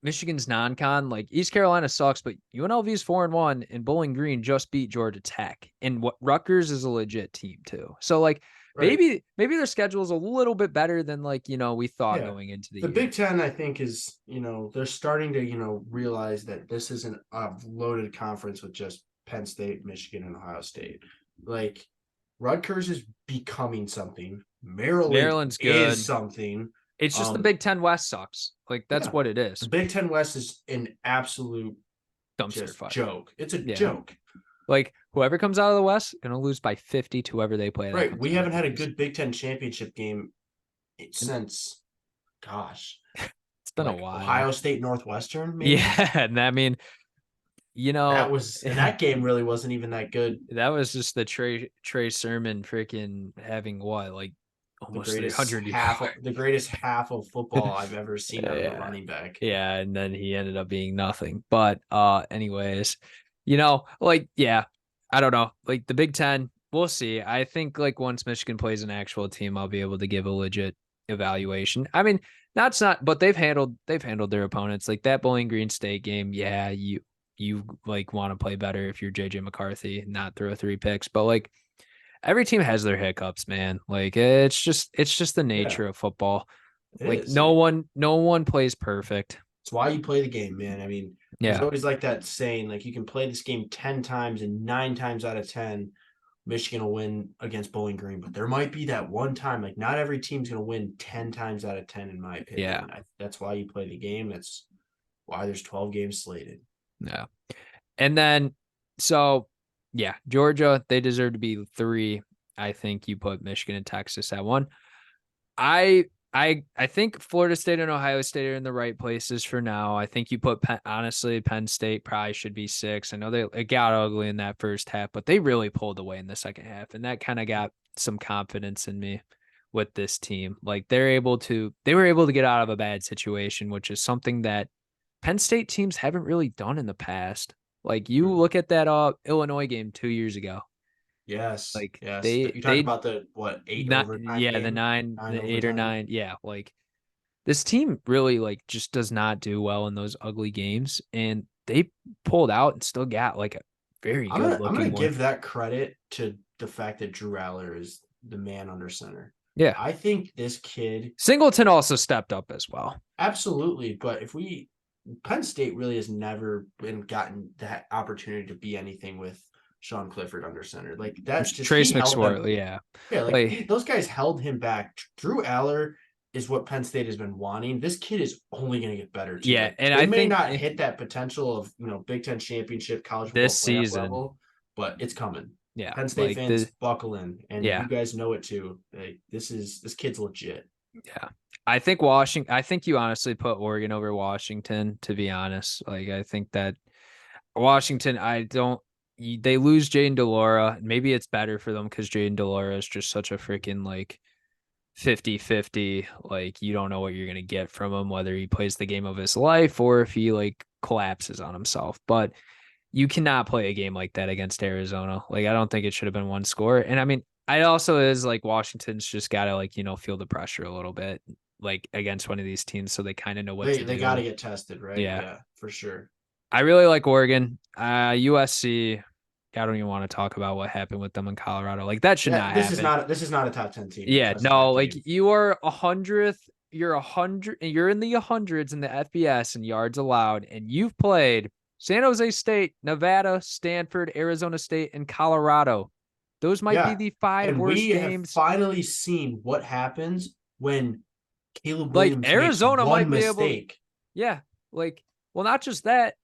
Michigan's non-con, like East Carolina sucks, but UNLV's 4-1, and Bowling Green just beat Georgia Tech, and what Rutgers is a legit team too. So like Right. maybe their schedule is a little bit better than like we thought Yeah. going into the The Big year. Ten, I think, is, they're starting to, realize that this isn't a loaded conference with just Penn State, Michigan, and Ohio State. Like, Rutgers is becoming something. Maryland Maryland's is good. something. It's just the Um, Big Ten West sucks. Like that's yeah. what it The is. Big Ten West is an absolute Dumpster just fire. joke. It's a Yeah. joke. Like whoever comes out of the West gonna lose by 50 to whoever they play that Right. comes We out of haven't the had a East. good Big Ten championship game And since, gosh, it's been a like while. Ohio State Northwestern, maybe. Yeah, and I mean, you know, And that game really wasn't even that good. that was just the Trey Sermon freaking having what, like almost 300 yards. The greatest half of football I've ever seen out of a Yeah. running back. Yeah, and then he ended up being nothing. But anyways, like yeah, I don't know. Like the Big 10, we'll see. I think like once Michigan plays an actual team, I'll be able to give a legit evaluation. I mean, that's not but they've handled their opponents. Like that Bowling Green State game, yeah, you like want to play better if you're JJ McCarthy, not throw 3 picks. But like every team has their hiccups, man. Like it's just the Yeah, nature of football. it Like is. no one plays perfect. It's why you play the game, man. I mean, there's Yeah. always like that saying, like you can play this game 10 times and 9 times out of 10, Michigan will win against Bowling Green. But there might be that one time, like not every team's going to win 10 times out of 10, in my Yeah. opinion. That's why you play the game. That's why there's 12 games slated. Yeah. And then so yeah, Georgia, they deserve to be 3. I think you put Michigan and Texas at 1. I think Florida State and Ohio State are in the right places for now. I think you put honestly Penn State probably should be 6. I know it got ugly in that first half, but they really pulled away in the second half, and that kind of got some confidence in me with this team. Like they were able to get out of a bad situation, which is something that Penn State teams haven't really done in the past. Like you Hmm. look at that Illinois game 2 years ago. Yes, Like yes. they You talk they about the what, eight not overtime yeah, game, the nine 8 or overtime. 9. Yeah, like this team really like just does not do well in those ugly games, and they pulled out and still got like a very good I'm gonna looking one. give that credit to the fact that Drew Aller is the man under center. Yeah. I think this kid Singleton also stepped up as well. absolutely, but if we Penn State really has never been gotten that opportunity to be anything with Sean Clifford under center. Like that, just he Trace held them. McSorley, yeah. Yeah, like Like those guys held him back. Drew Aller is what Penn State has been wanting. This kid is only going to get better too. yeah, Like and they I may think not hit that potential of Big Ten championship, college this football playoff season, level, but it's coming. yeah, Penn State like fans buckle in, and you yeah, guys know it too. Like, this kid's legit. yeah. I think you honestly put Oregon over Washington, to be honest. Like I think that Washington, they lose Jaden Delora. Maybe it's better for them because Jaden Delora is just such a freaking like 50-50. Like, you don't know what you're going to get from him, whether he plays the game of his life or if he like collapses on himself. But you cannot play a game like that against Arizona. Like, I don't think it should have been one score. And I mean, it also is like Washington's just got to like, feel the pressure a little bit, like against one of these teams. So they kind of know what to They do. got to get tested, right? Yeah. Yeah, for sure. I really like Oregon. USC, I don't even want to talk about what happened with them in Colorado. Like, that should Yeah, not happen. this is not a top 10 team. Yeah, Trust no, that like game. you are 100th, you're in the hundreds in the FBS and yards allowed, and you've played San Jose State, Nevada, Stanford, Arizona State, and Colorado. Those might be Yeah. the 5 And worst we have games. finally seen what happens when Caleb Like, Williams makes Arizona might one be able, mistake. yeah, like, well, not just that,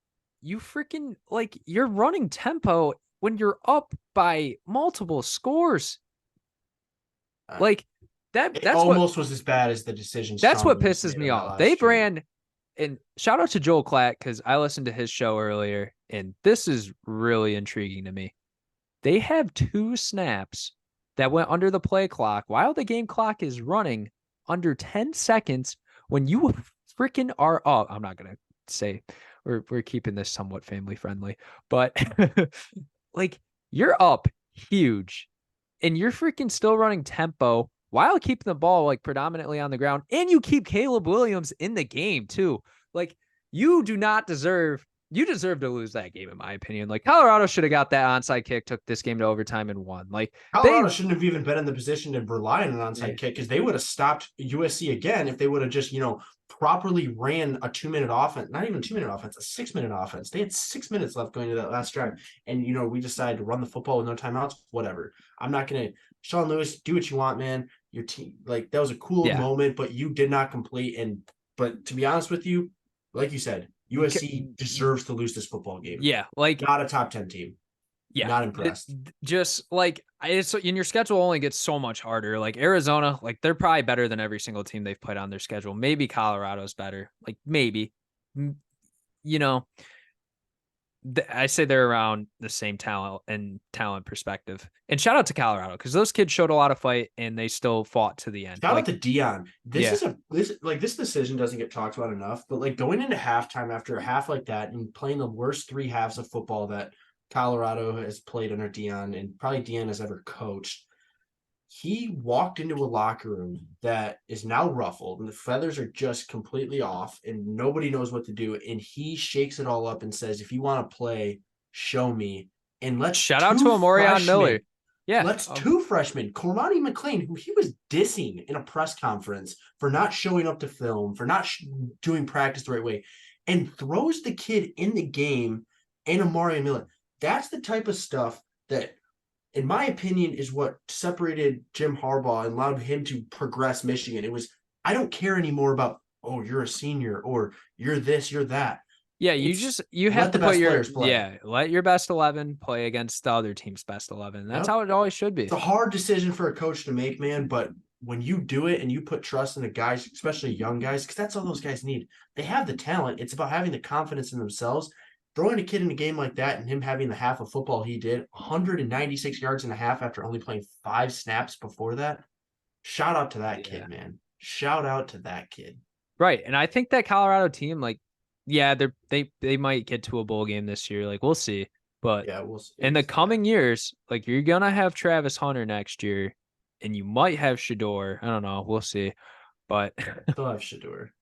you freaking, like, you're running tempo when you're up by multiple scores. Like, It that's what almost was as bad as the decisions That's Sean what Lewis pisses made me on that off. last They stream. ran, and shout out to Joel Klatt because I listened to his show earlier, and this is really intriguing to me. They have 2 snaps that went under the play clock while the game clock is running under 10 seconds when you freaking are up. I'm not gonna say we're keeping this somewhat family friendly, but like, you're up huge and you're freaking still running tempo while keeping the ball like predominantly on the ground, and you keep Caleb Williams in the game too. Like, you deserve to lose that game, in my opinion. Like, Colorado should have got that onside kick, took this game to overtime, and won. Like, Colorado shouldn't have even been in the position to rely on an onside Yeah. kick because they would have stopped USC again if they would have just, properly ran a 2-minute offense, not even a 2-minute offense, a 6-minute offense. They had 6 minutes left going to that last drive. And, we decided to run the football with no timeouts, whatever. I'm not going to, Sean Lewis, do what you want, man. Your team, like, that was a cool moment, but you did not complete. But to be honest with you, like you said, USC deserves to lose this football game. Yeah, like, not a top 10 team. Yeah, not impressed. Just like, it's in your schedule only gets so much harder. Like, Arizona, like, they're probably better than every single team they've played on their schedule. Maybe Colorado's better. Like, maybe, you know, I say they're around the same talent perspective. And shout out to Colorado because those kids showed a lot of fight and they still fought to the end. Shout out to Dion. This Yeah. this decision doesn't get talked about enough, but like going into halftime after a half like that and playing the worst 3 halves of football that Colorado has played under Dion and probably Dion has ever coached. He walked into a locker room that is now ruffled and the feathers are just completely off and nobody knows what to do. And he shakes it all up and says, if you want to play, show me. And let's shout out to Amorion Miller. Yeah. Let's 2 freshmen, Cormani McLean, who he was dissing in a press conference for not showing up to film, for not doing practice the right way, and throws the kid in the game and Amorion Miller. That's the type of stuff that, in my opinion, is what separated Jim Harbaugh and allowed him to progress Michigan. It was, I don't care anymore about, oh, you're a senior or you're this, you're that. Yeah, you have to put let your best 11 play against the other team's best 11. That's how it always should be. It's a hard decision for a coach to make, man, but when you do it and you put trust in the guys, especially young guys, because that's all those guys need. They have the talent. It's about having the confidence in themselves. Throwing a kid in a game like that and him having the half of football he did, 196 yards and a half after only playing 5 snaps before that. Shout out to that kid, man. Shout out to that kid. Right. And I think that Colorado team, like, yeah, they might get to a bowl game this year. Like, we'll see. But yeah, we'll see. In the coming years, like, you're gonna have Travis Hunter next year, and you might have Shador. I don't know. We'll see. But still have Shador.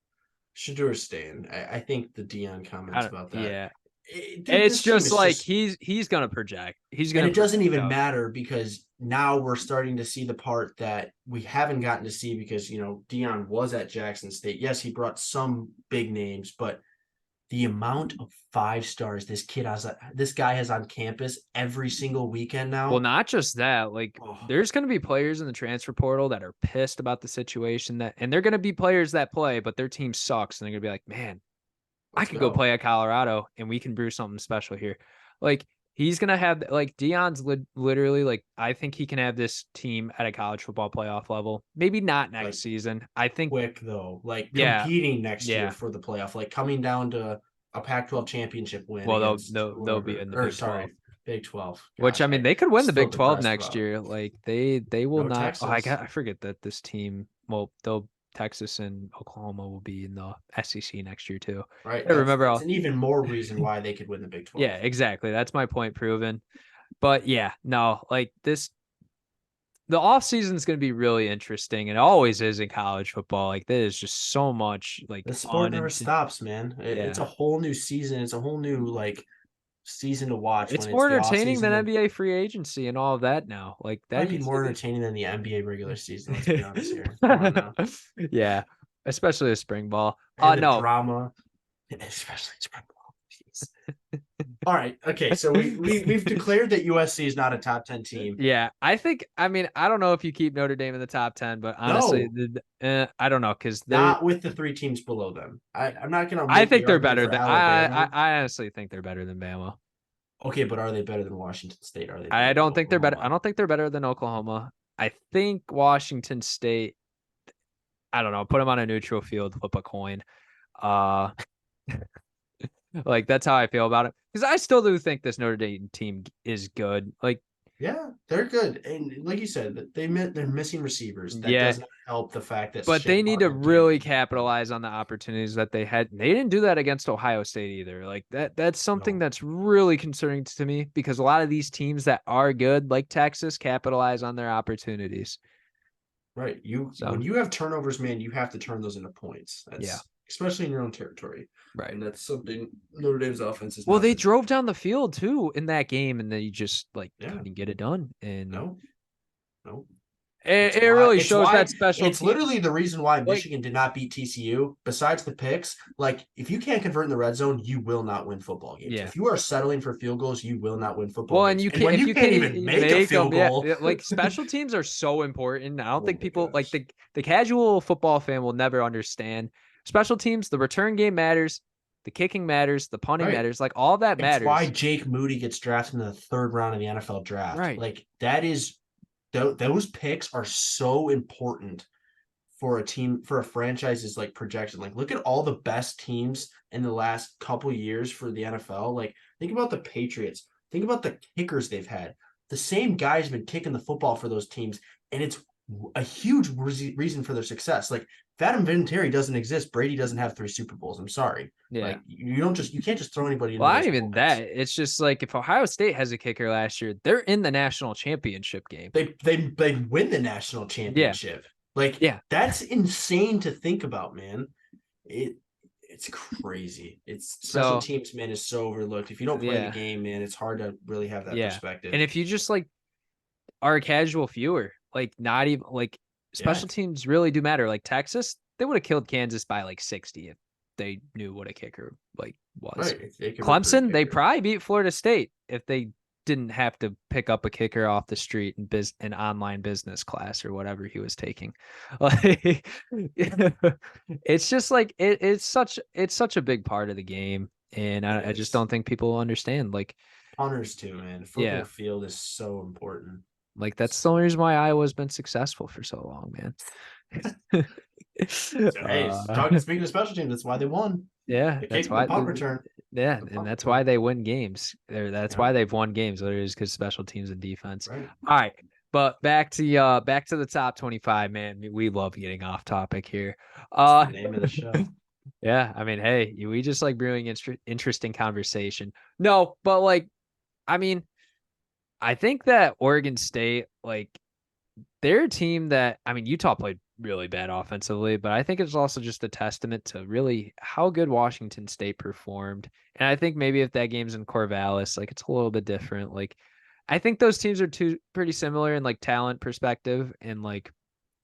Shador's staying. I think the Dion comments about that. Yeah. It's just like he's gonna project. And it doesn't even matter because now we're starting to see the part that we haven't gotten to see because Dion was at Jackson State. Yes, he brought some big names, but the amount of 5 stars this guy has on campus every single weekend now. Well, not just that. Like, there's going to be players in the transfer portal that are pissed about the situation and they're going to be players that play, but their team sucks, and they're going to be like, man, I could go play at Colorado and we can brew something special here. Like, he's going to have, like, Dion's literally, like, I think he can have this team at a college football playoff level. Maybe not next season. I think quick though, like competing next year for the playoff, like coming down to a Pac-12 championship win. Well, they'll be in the Big 12. Big 12. Gosh, which, I mean, they could win the Big 12 next year. Like, they will not. I forget that this team well, Texas and Oklahoma will be in the SEC next year too. Right. I remember That's all. an even more reason why they could win the Big Yeah, 12. exactly. That's my point proven. But yeah, no, like the off season is going to be really interesting, and it always is in college football. Like there's just so much like The sport never unint. stops, man. It's Yeah, a whole new season. It's a whole new like season to watch it's when it's more the off entertaining season. than And NBA free agency and all of that now. Like that might be needs to more be. entertaining than the NBA regular season. Let's be honest here. Come on now. Yeah, especially a spring ball. And the No, drama, especially spring ball. Jeez. All right. Okay. So we've declared that USC is not a top 10 team. yeah, I mean, I don't know if you keep Notre Dame in the top 10, but honestly, No, I don't know because they're. not with the three teams below them. I'm not going to I make the think they're argument better for than I. Alabama. I honestly think they're better than Bama. Okay, but are they better than Washington State? Are they I better than don't think they're better. I Oklahoma? don't think they're better than Oklahoma. I think Washington State. I don't know. Put them on a neutral field, flip a coin. Uh, like that's how I feel about it because I still do think this Notre Dame team is good. Like, Yeah, they're good, and like you said, that they're missing receivers. That yeah, does not help the fact that but Shea they need to Patterson can't really catch the football. capitalize on the opportunities that they had. They didn't do that against Ohio State either. Like that's something No, that's really concerning to me because a lot of these teams that are good, like Texas, capitalize on their opportunities. right. You So when you have turnovers, man, you have to turn those into points. yeah, That's especially in your own territory, right. and that's something Notre Dame's offense has Well, not they been. drove down the field too in that game, and they just like Yeah, couldn't get it done. And no, no. it really It's shows why that special it's literally teams, the reason why like Michigan did not beat TCU. Besides the picks, like if you can't convert in the red zone, you will not win football games. yeah. If you are settling for field goals, you will not win football Well, and games. you And can't when if you you can't can't even make a make them, field yeah. goal, Like special teams are so important. I don't oh think my people like gosh. the casual football fan will never understand special teams. The return game matters, the kicking matters, the punting Right. matters. Like all that It's why matters. Jake Moody gets drafted in the third round of the NFL draft. Right. Like that is those picks are so important for a team for a franchise's like projection. Like look at all the best teams in the last couple years for the NFL. Like think about the Patriots. Think about the kickers they've had. The same guy's been kicking the football for those teams, and it's a huge reason for their success. Like if Adam Vinatieri doesn't exist, Brady doesn't have 3 Super Bowls. I'm sorry. Yeah. Like you can't just throw anybody Well, into not those even moments. that. It's just like if Ohio State has a kicker last year, they're in the national championship game. They win the national Yeah. championship. Like Yeah. that's insane to think about, man. It it's crazy. It's special So, teams, man, is so overlooked. If you don't play the yeah. game, man, it's hard to really have that Yeah. And perspective. if you just like are a casual viewer, like not even like Yeah, special teams really do matter. Like Texas, they would have killed Kansas by like 60 if they knew what a kicker like was. right. If they could recruit a Clemson, they kicker, probably beat Florida State if they didn't have to pick up a kicker off the street in an online business class or whatever he was taking. Like it's just like it's such a big part of the game. And it I just is. don't think people understand. Like, Punters too, man. Football yeah, field is so important. like that's the only reason why Iowa's been successful for so long, man. So hey, uh, talking speaking of special teams, that's why they won. yeah, The that's kick, the why. punt return, Yeah, the and punt that's return. why they win games. That's Yeah, why they've won games. Literally, is because special teams and defense. right. All right, but back to the top 25, man. We love getting off topic here. It's the Uh, name of the show. yeah, I mean, hey, we just like brewing interesting conversation. No, but like, I mean, I think that Oregon State, like, they're a team that, I mean, Utah played really bad offensively, but I think it's also just a testament to really how good Washington State performed. And I think maybe if that game's in Corvallis, like it's a little bit different. Like I think those teams are pretty similar in like talent perspective and like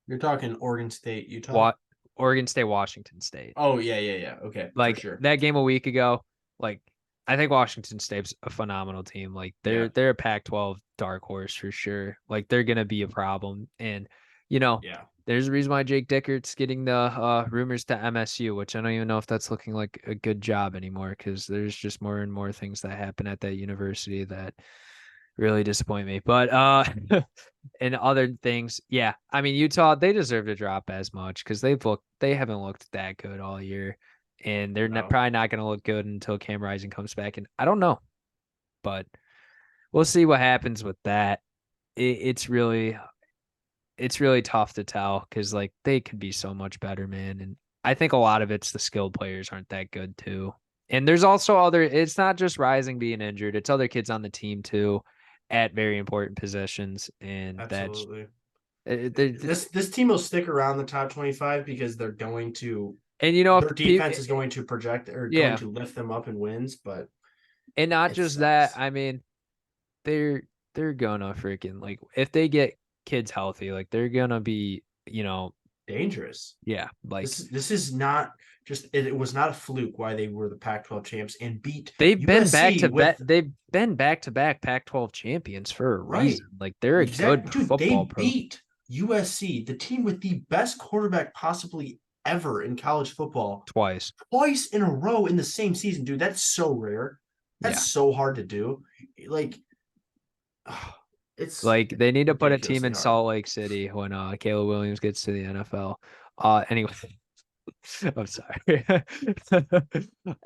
You're talking Oregon State, Utah. what Oregon State, Washington State. Oh yeah, yeah, yeah. Okay, for Like sure. that game a week ago, like I think Washington State's a phenomenal team. Like Yeah, they're a Pac-12 dark horse for sure. Like they're gonna be a problem. And you know, yeah. there's a reason why Jake Dickert's getting the rumors to MSU, which I don't even know if that's looking like a good job anymore because there's just more and more things that happen at that university that really disappoint me. But and other things, yeah. I mean Utah, they deserve to drop as much because they haven't looked that good all year. And they're No. probably not going to look good until Cam Rising comes back. And I don't know, but we'll see what happens with that. It's really it's really tough to tell because like they could be so much better, man. And I think a lot of it's the skilled players aren't that good too. And there's also other, it's not just Rising being injured, it's other kids on the team too at very important positions. And that's, Absolutely. it, This team will stick around the top 25 because they're going to and you know, if their the people, defense is going to project or going yeah, to lift them up in wins, but and not it just that, sucks. I mean, they're, they're gonna freaking like, if they get kids healthy, like they're gonna be, you know, Dangerous. yeah, like This is not just it was not a fluke why they were the Pac-12 champs and beat they've been back USC to back. with They've been back to back Pac-12 champions for a right. reason. Like they're a good Exact dude, they football pro beat USC, the team with the best quarterback possibly ever in college football, twice. twice in a row in the same season, dude. That's so rare. That's Yeah, so hard to do. Like it's like they need to put a team ridiculously in hard. Salt Lake City when Caleb Williams gets to the NFL. Anyway, I'm sorry.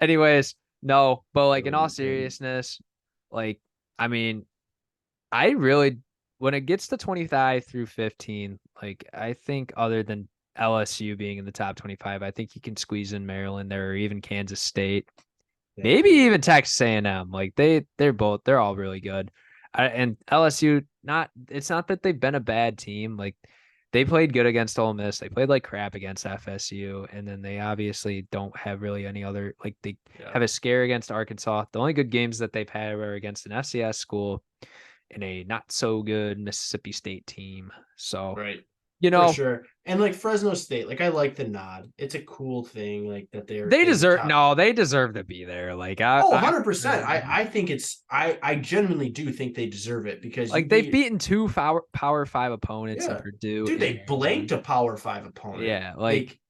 Anyways, no, but like in all And seriousness, like I mean, I really when it gets to 25 through 15, like I think other than LSU being in the top 25, I think you can squeeze in Maryland there or even Kansas State. yeah, Maybe even Texas A&M. Like they're all really good. And LSU, not it's not that they've been a bad team. Like they played good against Ole Miss. They played like crap against FSU, and then they obviously don't have really any other. Like they yeah, have a scare against Arkansas. The only good games that they've had were against an FCS school and a not so good Mississippi State team. So right. you For know sure. And like Fresno State, like I like the nod. It's a cool thing, like that they're they in the deserve top. no, they deserve to be there. Like Oh, I 100%. I think it's I genuinely do think they deserve it because you like they've beat beaten two power five opponents in yeah. Purdue Dude, and they Arizona. blanked a power five opponent. Yeah, like Like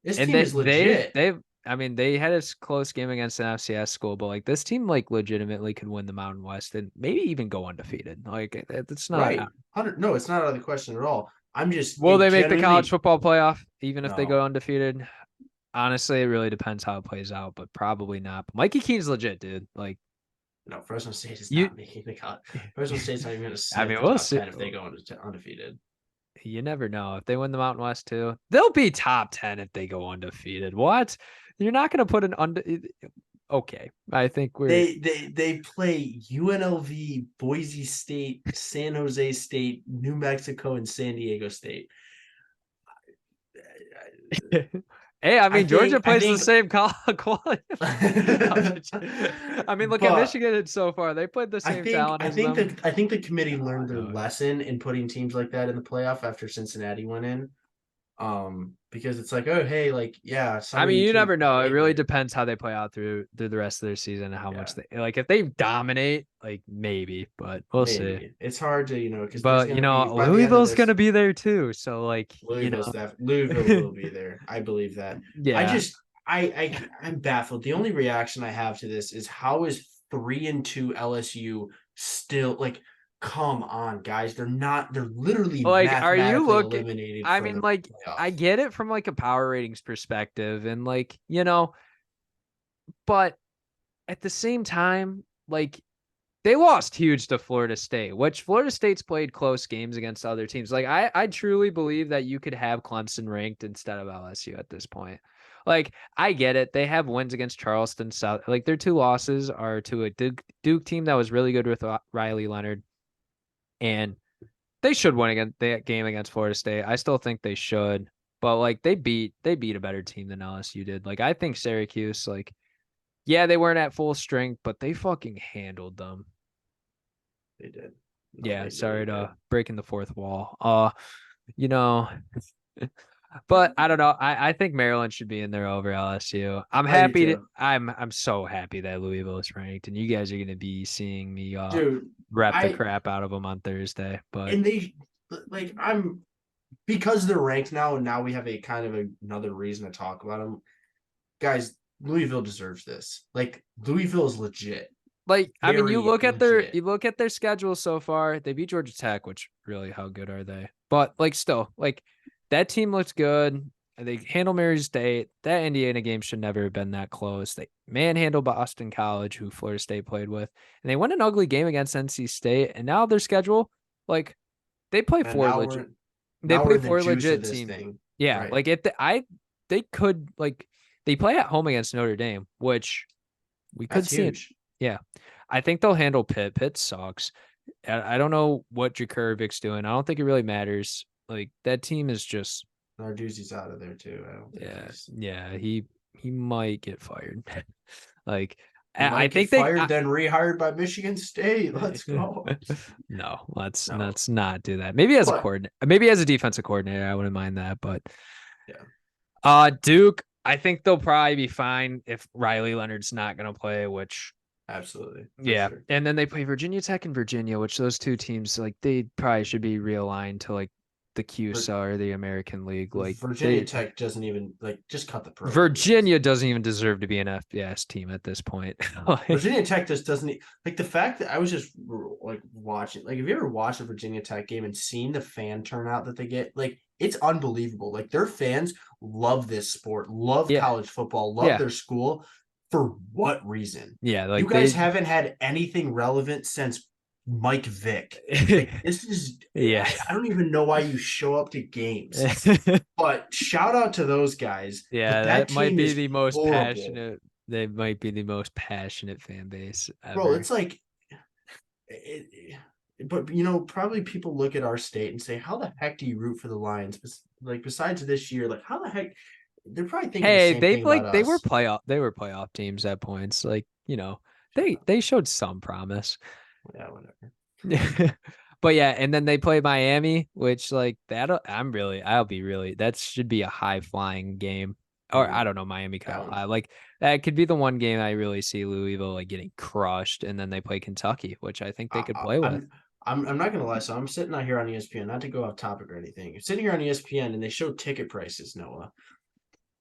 this and team they is they've legit. they've I mean they had a close game against an FCS school, but like this team like legitimately could win the Mountain West and maybe even go undefeated. Like it's not. Right. 100 No, it's not out of the question at all. I'm just Will it they make the college genuinely football playoff even if they go no. undefeated? Honestly, it really depends how it plays out, but probably not. But Mikey Keene's legit, dude. Like No, Fresno State is you, not making the cut. Fresno State's not even going to I sniff mean, the we'll top see. 10 if they go undefeated. You never know. If they win the Mountain West too, they'll be top 10 if they go undefeated. What? You're not going to put an under. Okay. I think we're. They play UNLV, Boise State, San Jose State, New Mexico, and San Diego State. Hey, I mean, Georgia I plays the think same quality. I mean, look at but Michigan so far. They played the same talent as them. I think the committee No, I learned their know. lesson in putting teams like that in the playoff after Cincinnati went in. Because it's like, oh hey, like yeah, some I of mean, you you teams never know. It played really like depends how they play out through the rest of their season and how much yeah, they like. If they dominate, like maybe, but we'll see. maybe. It's hard to, because there's But gonna be by the end of Louisville's this, gonna be there too. So like, Louisville will be there. I believe that. I yeah. just I'm baffled. The only reaction I have to this is how is 3-2 LSU still like come on, guys. They're literally Like, are you mathematically looking? eliminated I from mean, the like, playoff. I get it from like a power ratings perspective, and like, but at the same time, like they lost huge to Florida State, which Florida State's played close games against other teams. Like I truly believe that you could have Clemson ranked instead of LSU at this point. Like I get it. They have wins against Charleston, South. Like their two losses are to a Duke team that was really good with Riley Leonard, and they should win against that game against Florida State. I still think they should, but like they beat a better team than LSU did. Like I think Syracuse, like yeah, they weren't at full strength, but they fucking handled them. They did. No, Yeah, they sorry really to did. breaking the fourth wall. You know, but I don't know. I think Maryland should be in there over LSU. I do too. I'm so happy that Louisville is ranked, and you guys are gonna be seeing me Dude, rep the I crap out of them on Thursday. But and they like I'm because they're ranked now, and now we have a kind of another reason to talk about them. Guys, Louisville deserves this. Like Louisville is legit, like, I mean, very legit. you look at their schedule so far. They beat Georgia Tech, which really, how good are they? But like, still, like that team looks good. They handle Mary State. That Indiana game should never have been that close. They manhandled Boston College, who Florida State played with, and they won an ugly game against NC State. And now their schedule, like, they play And four now legit. They Now we're play in the 4 juice of legit this teams. thing. Yeah, Right. like they could like they play at home against Notre Dame, which we could That's see it. huge. Yeah. I think they'll handle Pitt. Pitt sucks. I don't know what Jakurovic's doing. I don't think it really matters. Like that team is just Narduzzi's out of there too. I don't think yeah, he's. yeah, he might get fired. Like He I might get think they fired, then rehired by Michigan State. Let's go. no, No, let's not do that. Maybe as a but coordinator, maybe as a defensive coordinator, I wouldn't mind that. But yeah, Duke, I think they'll probably be fine if Riley Leonard's not gonna play, which absolutely for yeah. sure. And then they play Virginia Tech and Virginia, which those two teams like they probably should be realigned to like the Vir- QSA or the American League. Like Virginia they Tech doesn't even like just cut the program. Virginia doesn't even deserve to be an FBS team at this point. Like, Virginia Tech just doesn't like the fact that I was just like watching. Like, have you ever watched a Virginia Tech game and seen the fan turnout that they get? Like, it's unbelievable. Like, their fans love this sport, love yeah, college football, love yeah, their school. For what reason? yeah. You Like guys they, haven't had anything relevant since Mike Vick. Like, this is yeah. I don't even know why you show up to games. But shout out to those guys. But Yeah, that that might team be is the most horrible. passionate. They might be the most passionate fan base Bro, ever. it's like but probably people look at our state and say, "How the heck do you root for the Lions?" Like besides this year, like how the heck? They're probably thinking the Hey, same they've thing like about us. they were playoff teams at points. Like, Shut up. they showed some promise. Yeah, whatever. But yeah, and then they play Miami, which like that I'll be really that should be a high flying game. Or I Dude, don't know, Miami could that one. outfly. Like that could be the one game I really see Louisville like getting crushed, and then they play Kentucky, which I think they I, could I, play with. I'm not gonna lie. So I'm sitting out here on ESPN, not to go off topic or anything. I'm sitting here on ESPN, and they show ticket prices. Noah,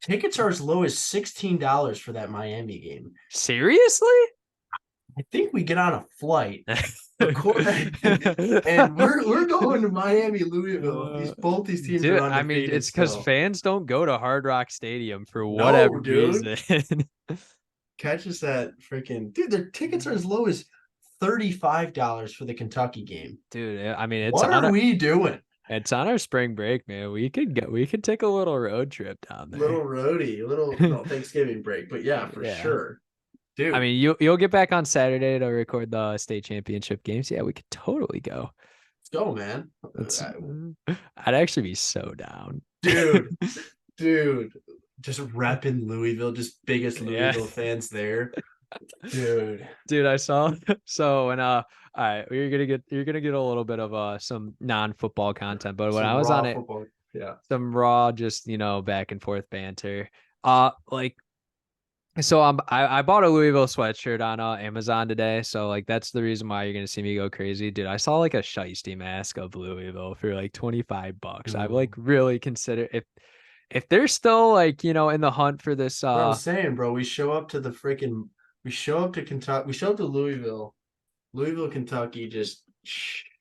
tickets are as low as $16 for that Miami game. Seriously? I think we get on a flight, record, and we're going to Miami, Louisville. Both these teams are Dude, I mean, undefeated it's because still. fans don't go to Hard Rock Stadium for whatever No, dude, reason. catches that freaking dude. Their tickets are as low as $35 for the Kentucky game. Dude, I mean, What are we doing? it's on our spring break, man. We could take a little road trip down Little there. roadie, little no Thanksgiving break, but yeah, for Yeah. sure, I dude. mean, you'll get back on Saturday to record the state championship games. Yeah, we could totally go. Let's go, man. It's I'd actually be so down. Dude, dude, just repping Louisville, just biggest Yeah. Louisville fans there, dude. Dude, I saw so when all right, you're gonna get a little bit of some non-football content, but when I Some was on raw it, football. Yeah. some raw just, back and forth banter. Like so I bought a Louisville sweatshirt on Amazon today, so like that's the reason why you're gonna see me go crazy. Dude, I saw like a shiesty mask of Louisville for like $25. I've like Ooh. really considered if they're still like, in the hunt for this What I'm saying, bro, we show up to Kentucky, we show up to Louisville, Kentucky, just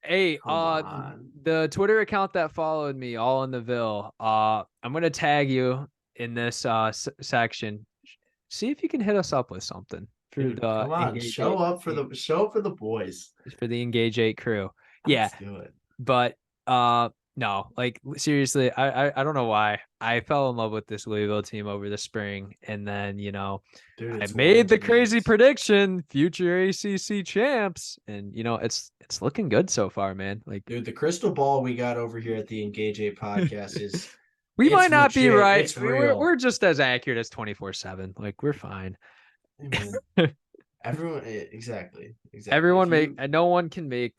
hey, come on. the Twitter account that followed me, all in the Ville. I'm gonna tag you in this section. See if you can hit us up with something for Dude, the come on. Engage 8 Show up for the boys. for the Engage 8 crew. Yeah, Let's do it. but no, like seriously, I don't know why. I fell in love with this Louisville team over the spring, and then Dude, I it's made led the to crazy this. prediction, future ACC champs, and it's looking good so far, man. Like Dude, the crystal ball we got over here at the Engage 8 podcast is we it's might not be legit. right. It's real. We're just as accurate as 24/7. Like we're fine. Hey man. Everyone exactly. Exactly. Everyone no one can make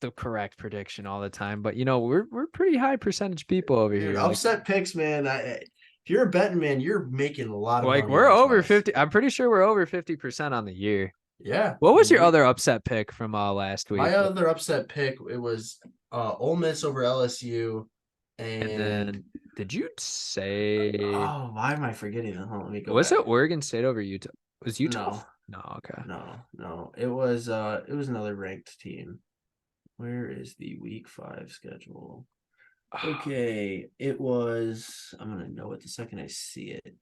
the correct prediction all the time, but we're pretty high percentage people over Dude, here. Like upset picks, man. If you're a betting man, you're making a lot of money we're off over us. 50. I'm pretty sure we're over 50% on the year. Yeah. What was your We other upset pick from last My week? other upset pick, it was Ole Miss over LSU, And and then did you say oh, why am I forgetting that? Hold on, let me go was back. it Oregon State over Utah? Was Utah? No, No, okay. no. It was another ranked team. Where is the week 5 schedule? Okay, it was. I'm gonna know it the second I see it.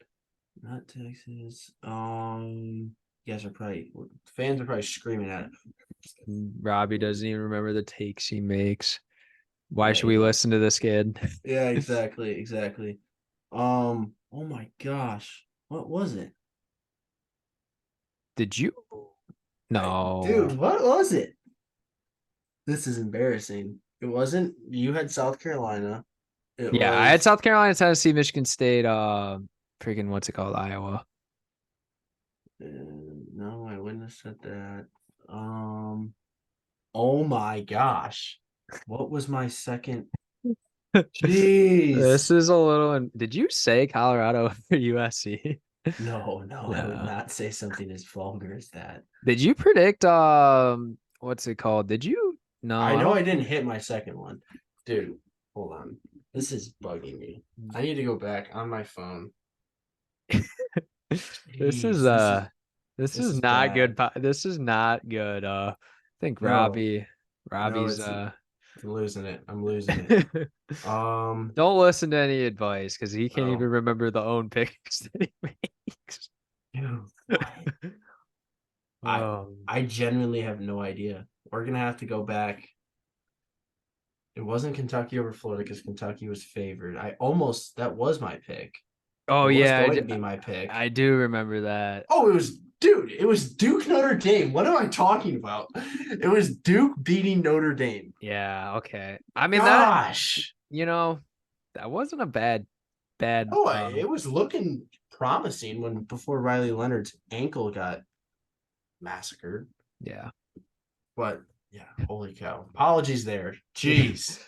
Not Texas. You guys are probably fans are probably screaming at it. Robby doesn't even remember the takes he makes. Why Yeah, should we listen to this kid? yeah, exactly. Oh my gosh, what was it? Did you? No. Dude, what was it? This is embarrassing. It wasn't. You had South Carolina. It Yeah, I had was. South Carolina, Tennessee, Michigan State, freaking what's it called? Iowa. No, I wouldn't have said that. Um. Oh my gosh, what was my second? This Jeez. is a little. Did you say Colorado for USC? No, I would No. not say something as vulgar as that. Did you predict what's it called? Did you? No, I I know I don't. didn't hit my second one. Dude, hold on. This is bugging me. I need to go back on my phone. This is Jeez, this is this this is is not good. bad. This is not good. I think No, no, Robbie's it's I'm losing it. I'm losing it. Um, don't listen to any advice because he can't oh, even remember the own picks that he makes. dude, what? I Oh, I genuinely have no idea. We're gonna have to go back. It wasn't Kentucky over Florida because Kentucky was favored. That was my pick. It oh was yeah, going to be my pick. I do remember that. Oh, it was Duke Notre Dame. What am I talking about? It was Duke beating Notre Dame. Yeah, okay. I mean that Gosh. you know that wasn't a bad. Oh, it was looking promising when before Riley Leonard's ankle got massacred. Yeah. But yeah, holy cow. Apologies there. Jeez.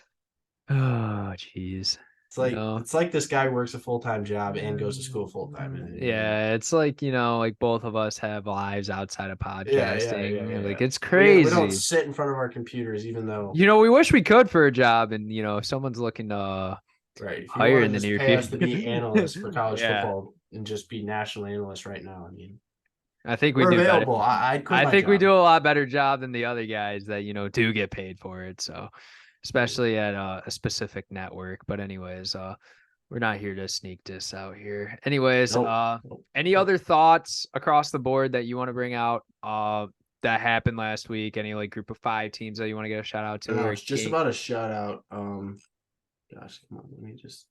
Oh, jeez. You know. It's like this guy works a full-time job and goes to school full-time. Yeah, it's like, like both of us have lives outside of podcasting. Like Yeah. it's We don't crazy. sit in front of our computers, even though We wish we could for a job and if someone's looking to right. If you hire want in to the just near pay us to future. be analysts for college Yeah. football and just be national analysts right now, I mean, I think we we're do better. available. I'd quit I my think we job. do a lot better job than the other guys that, do get paid for it. So, especially at a specific network. But anyways, we're not here to sneak this out here. Anyways, Nope. any other thoughts across the board that you want to bring out that happened last week? Any like group of 5 teams that you want to get a shout out to No, or it's just game? about a shutout. Gosh, come on, let me just.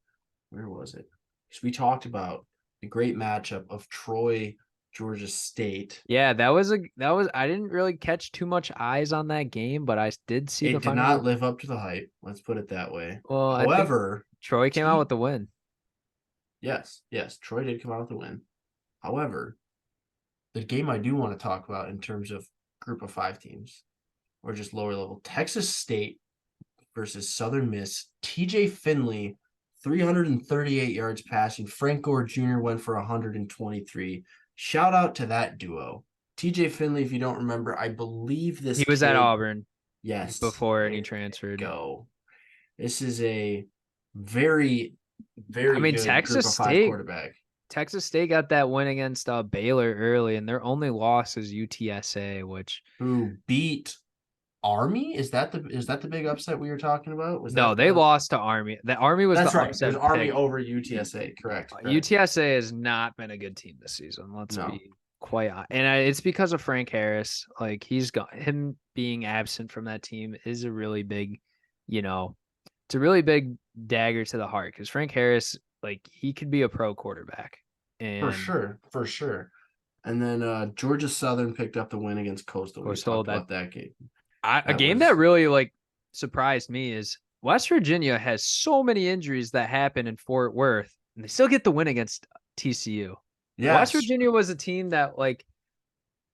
Where was it? Because we talked about the great matchup of Troy, Georgia State. Yeah, that was I didn't really catch too much eyes on that game, but I did see the It did final. not live up to the hype. Let's put it that way. Well, I think However, Troy came out with the win. yes, Troy did come out with the win. However, the game I do want to talk about in terms of group of 5 teams or just lower level, Texas State versus Southern Miss. TJ Finley, 338 yards passing. Frank Gore Jr. went for 123. Shout out to that duo. TJ Finley, if you don't remember, I believe He this was at kid. Auburn Yes. before There he you transferred. go. This is a very, I very mean, good group of 5 quarterback. Texas State got that win against Baylor early, and their only loss is UTSA, which Who beat Army? Is that the big upset we were talking about? Was no, that they the lost to Army. The Army was the That's right. It was upset Army pick. over UTSA. Correct. UTSA has not been a good team this season. Let's No, be quite honest. And it's because of Frank Harris. Like he's got him being absent from that team is a really big, it's a really big dagger to the heart because Frank Harris, like he could be a pro quarterback. for And sure, for sure. And then Georgia Southern picked up the win against Coastal. We Coastal, talked about that game. a That game that was really like surprised me is West Virginia has so many injuries that happen in Fort Worth, and they still get the win against TCU. West yes. Virginia was a team that like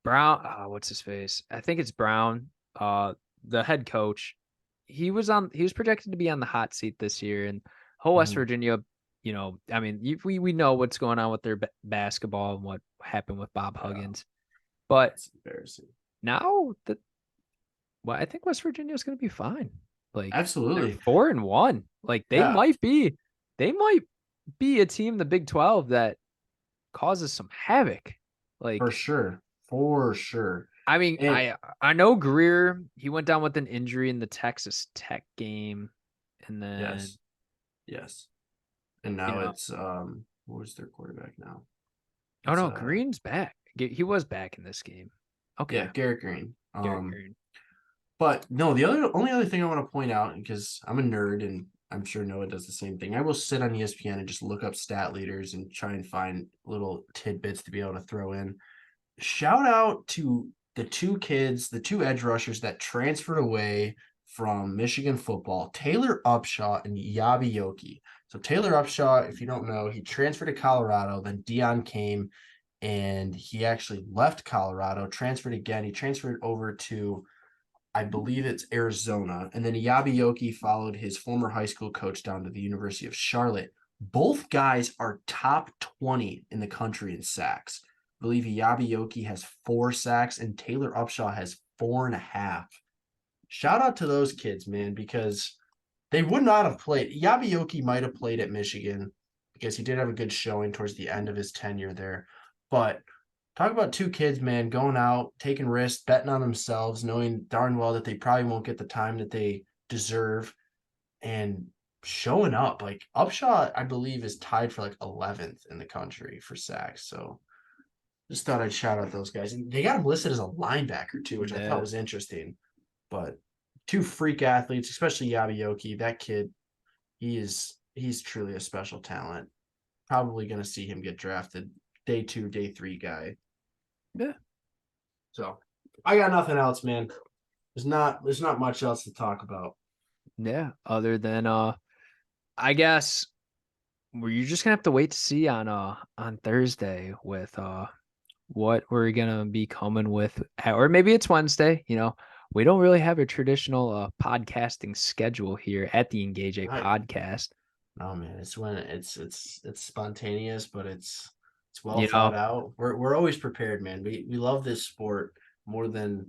Brown, what's his face? I think it's Brown, the head coach. He was projected to be on the hot seat this year, and whole West Mhm. Virginia, I mean, we know what's going on with their basketball and what happened with Bob Yeah, Huggins, but it's embarrassing. now that I think West Virginia is going to be fine. Like they're Absolutely. 4-1. Like Yeah, they might be a team in the Big 12 that causes some havoc. for Like sure. For sure. I mean, And I know Greer, he went down with an injury in the Texas Tech game, and then yes, yes. And you now know, it's what was their quarterback now? oh It's no, Green's back. He was back in this game. Okay, yeah, Garrett Green. Garrett Green. But no, only other thing I want to point out, because I'm a nerd and I'm sure Noah does the same thing. I will sit on ESPN and just look up stat leaders and try and find little tidbits to be able to throw in. Shout out to the two kids, the two edge rushers that transferred away from Michigan football, Taylor Upshaw and Yabi Yoki. So Taylor Upshaw, if you don't know, he transferred to Colorado, then Dion came and he actually left Colorado, transferred again. He transferred over to, I believe it's Arizona. And then Yabi Yoki followed his former high school coach down to the University of Charlotte. Both guys are top 20 in the country in sacks. I believe Yabi Yoki has 4 sacks and Taylor Upshaw has 4.5. Shout out to those kids, man, because they would not have played. Yabi Yoki might have played at Michigan because he did have a good showing towards the end of his tenure there. But talk about two kids, man, going out, taking risks, betting on themselves, knowing darn well that they probably won't get the time that they deserve, and showing up. Like Upshaw, I believe, is tied for like 11th in the country for sacks. So just thought I'd shout out those guys. And they got him listed as a linebacker too, which I thought was interesting. But two freak athletes, especially Yabi Yoki. That kid, he's truly a special talent. Probably going to see him get drafted day 2, day 3 guy. Yeah. So I got nothing else, man. There's not much else to talk about. Yeah. Other than I guess you're just gonna have to wait to see on Thursday with what we're gonna be coming with, or maybe it's Wednesday. We don't really have a traditional podcasting schedule here at the Engage A podcast. No, man, it's when it's spontaneous, but it's well You thought know, out. We're always prepared, man. We love this sport more than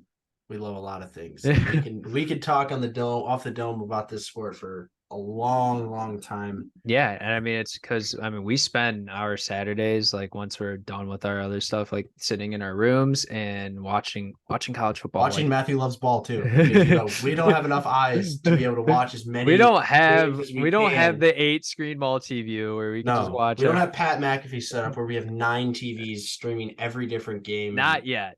we love a lot of things. And we can talk on the dome, off the dome, about this sport for a long time. Yeah, and I mean it's because we spend our Saturdays, like once we're done with our other stuff, like sitting in our rooms and watching college football. Watching Like Matthew Loves Ball too, because we don't have enough eyes to be able to watch as many games as we don't have the 8-screen multi-view where we can just No, watch we don't have Pat McAfee set up where we have 9 TVs streaming every different game. Not yet.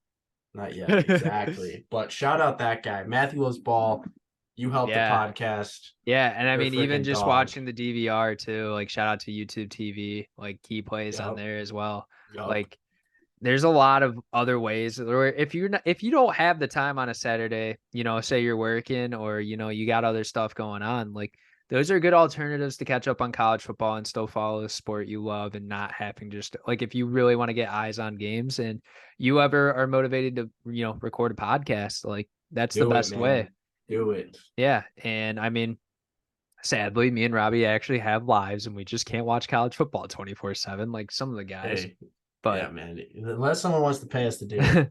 Not yet, exactly. But shout out that guy, Matthew Loves Ball. You helped the podcast. Yeah, and I You're a mean, even freaking just dog. watching the DVR too, like shout out to YouTube TV, like key plays on there as well. Yup. Like there's a lot of other ways where if you don't have the time on a Saturday, say you're working or you got other stuff going on, like those are good alternatives to catch up on college football and still follow the sport you love and not having just like if you really want to get eyes on games and you ever are motivated to record a podcast, like that's the best way. Do it. Yeah, and I mean, sadly, me and Robby actually have lives and we just can't watch college football 24/7 like some of the guys. Hey, but yeah, man. Unless someone wants to pay us to do it,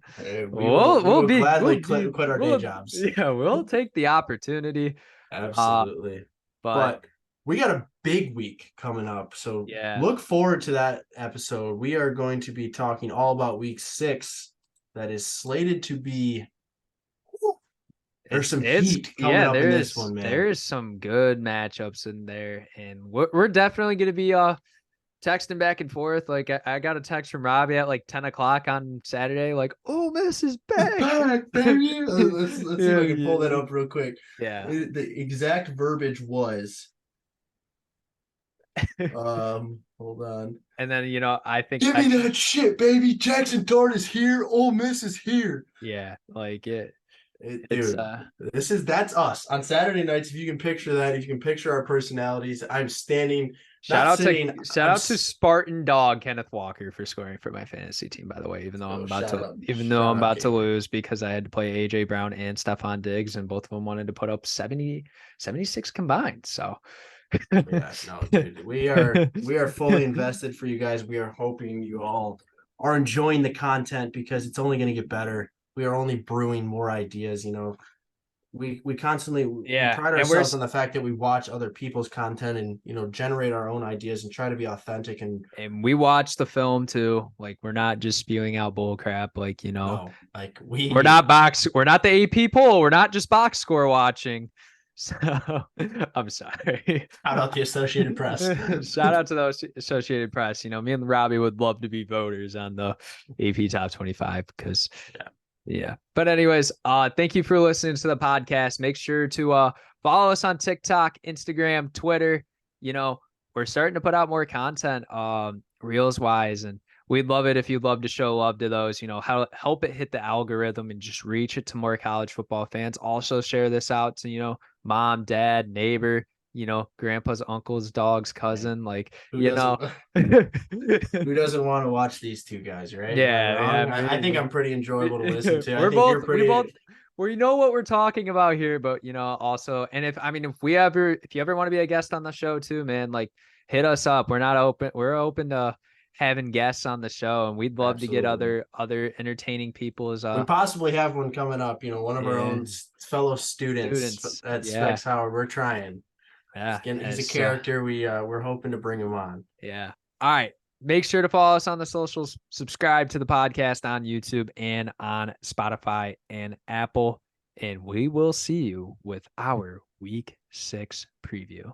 we we'll will be gladly quit our day jobs. Yeah, we'll take the opportunity. Absolutely. But we got a big week coming up. So look forward to that episode. We are going to be talking all about week 6 that is slated to be. There's some heat coming up in this one, man. There's some good matchups in there. And we're definitely going to be texting back and forth. Like I got a text from Robby at like 10 o'clock on Saturday, like, "Oh, Miss is back, baby." Let's see if I can pull that up real quick. Yeah, the exact verbiage was, hold on. And then I think give me that shit, baby. Jackson Dart is here. Ole Miss is here. Yeah, like it. Dude, that's us on Saturday nights. If you can picture that, if you can picture our personalities, I'm standing. Shout out to Spartan Dog Kenneth Walker for scoring for my fantasy team. By the way, even though I'm about to lose because I had to play AJ Brown and Stephon Diggs, and both of them wanted to put up 76 combined. So. Yeah, no, dude, we are fully invested for you guys. We are hoping you all are enjoying the content because it's only going to get better. We are only brewing more ideas. We constantly pride ourselves on the fact that we watch other people's content and generate our own ideas and try to be authentic and we watch the film too. Like we're not just spewing out bull crap. Like no, like we're not the AP poll. We're not just box score watching. So I'm sorry. Shout out the Associated Press. Shout out to the Associated Press. Me and Robby would love to be voters on the AP Top 25 because Yeah. But anyways, thank you for listening to the podcast. Make sure to follow us on TikTok, Instagram, Twitter. You know, we're starting to put out more content, reels wise, and we'd love it if you'd love to show love to those, help it hit the algorithm and just reach it to more college football fans. Also share this out to, mom, dad, neighbor, grandpa's uncle's dog's cousin, like, Who doesn't who doesn't want to watch these two guys, right? Am I Yeah, wrong? yeah. I think I'm pretty enjoyable to listen to. I We're think both you're we both pretty. we know what we're talking about here, but also, and if you ever want to be a guest on the show too, man, like hit us up. We're open to having guests on the show, and we'd love to get Absolutely. other entertaining people's We possibly have one coming up. One of our yeah, own fellow students students. at Yeah. Specs Howard. We're trying. Yeah. He's a As character. We're hoping to bring him on. yeah. All right. Make sure to follow us on the socials, subscribe to the podcast on YouTube and on Spotify and Apple. And we will see you with our week 6 preview.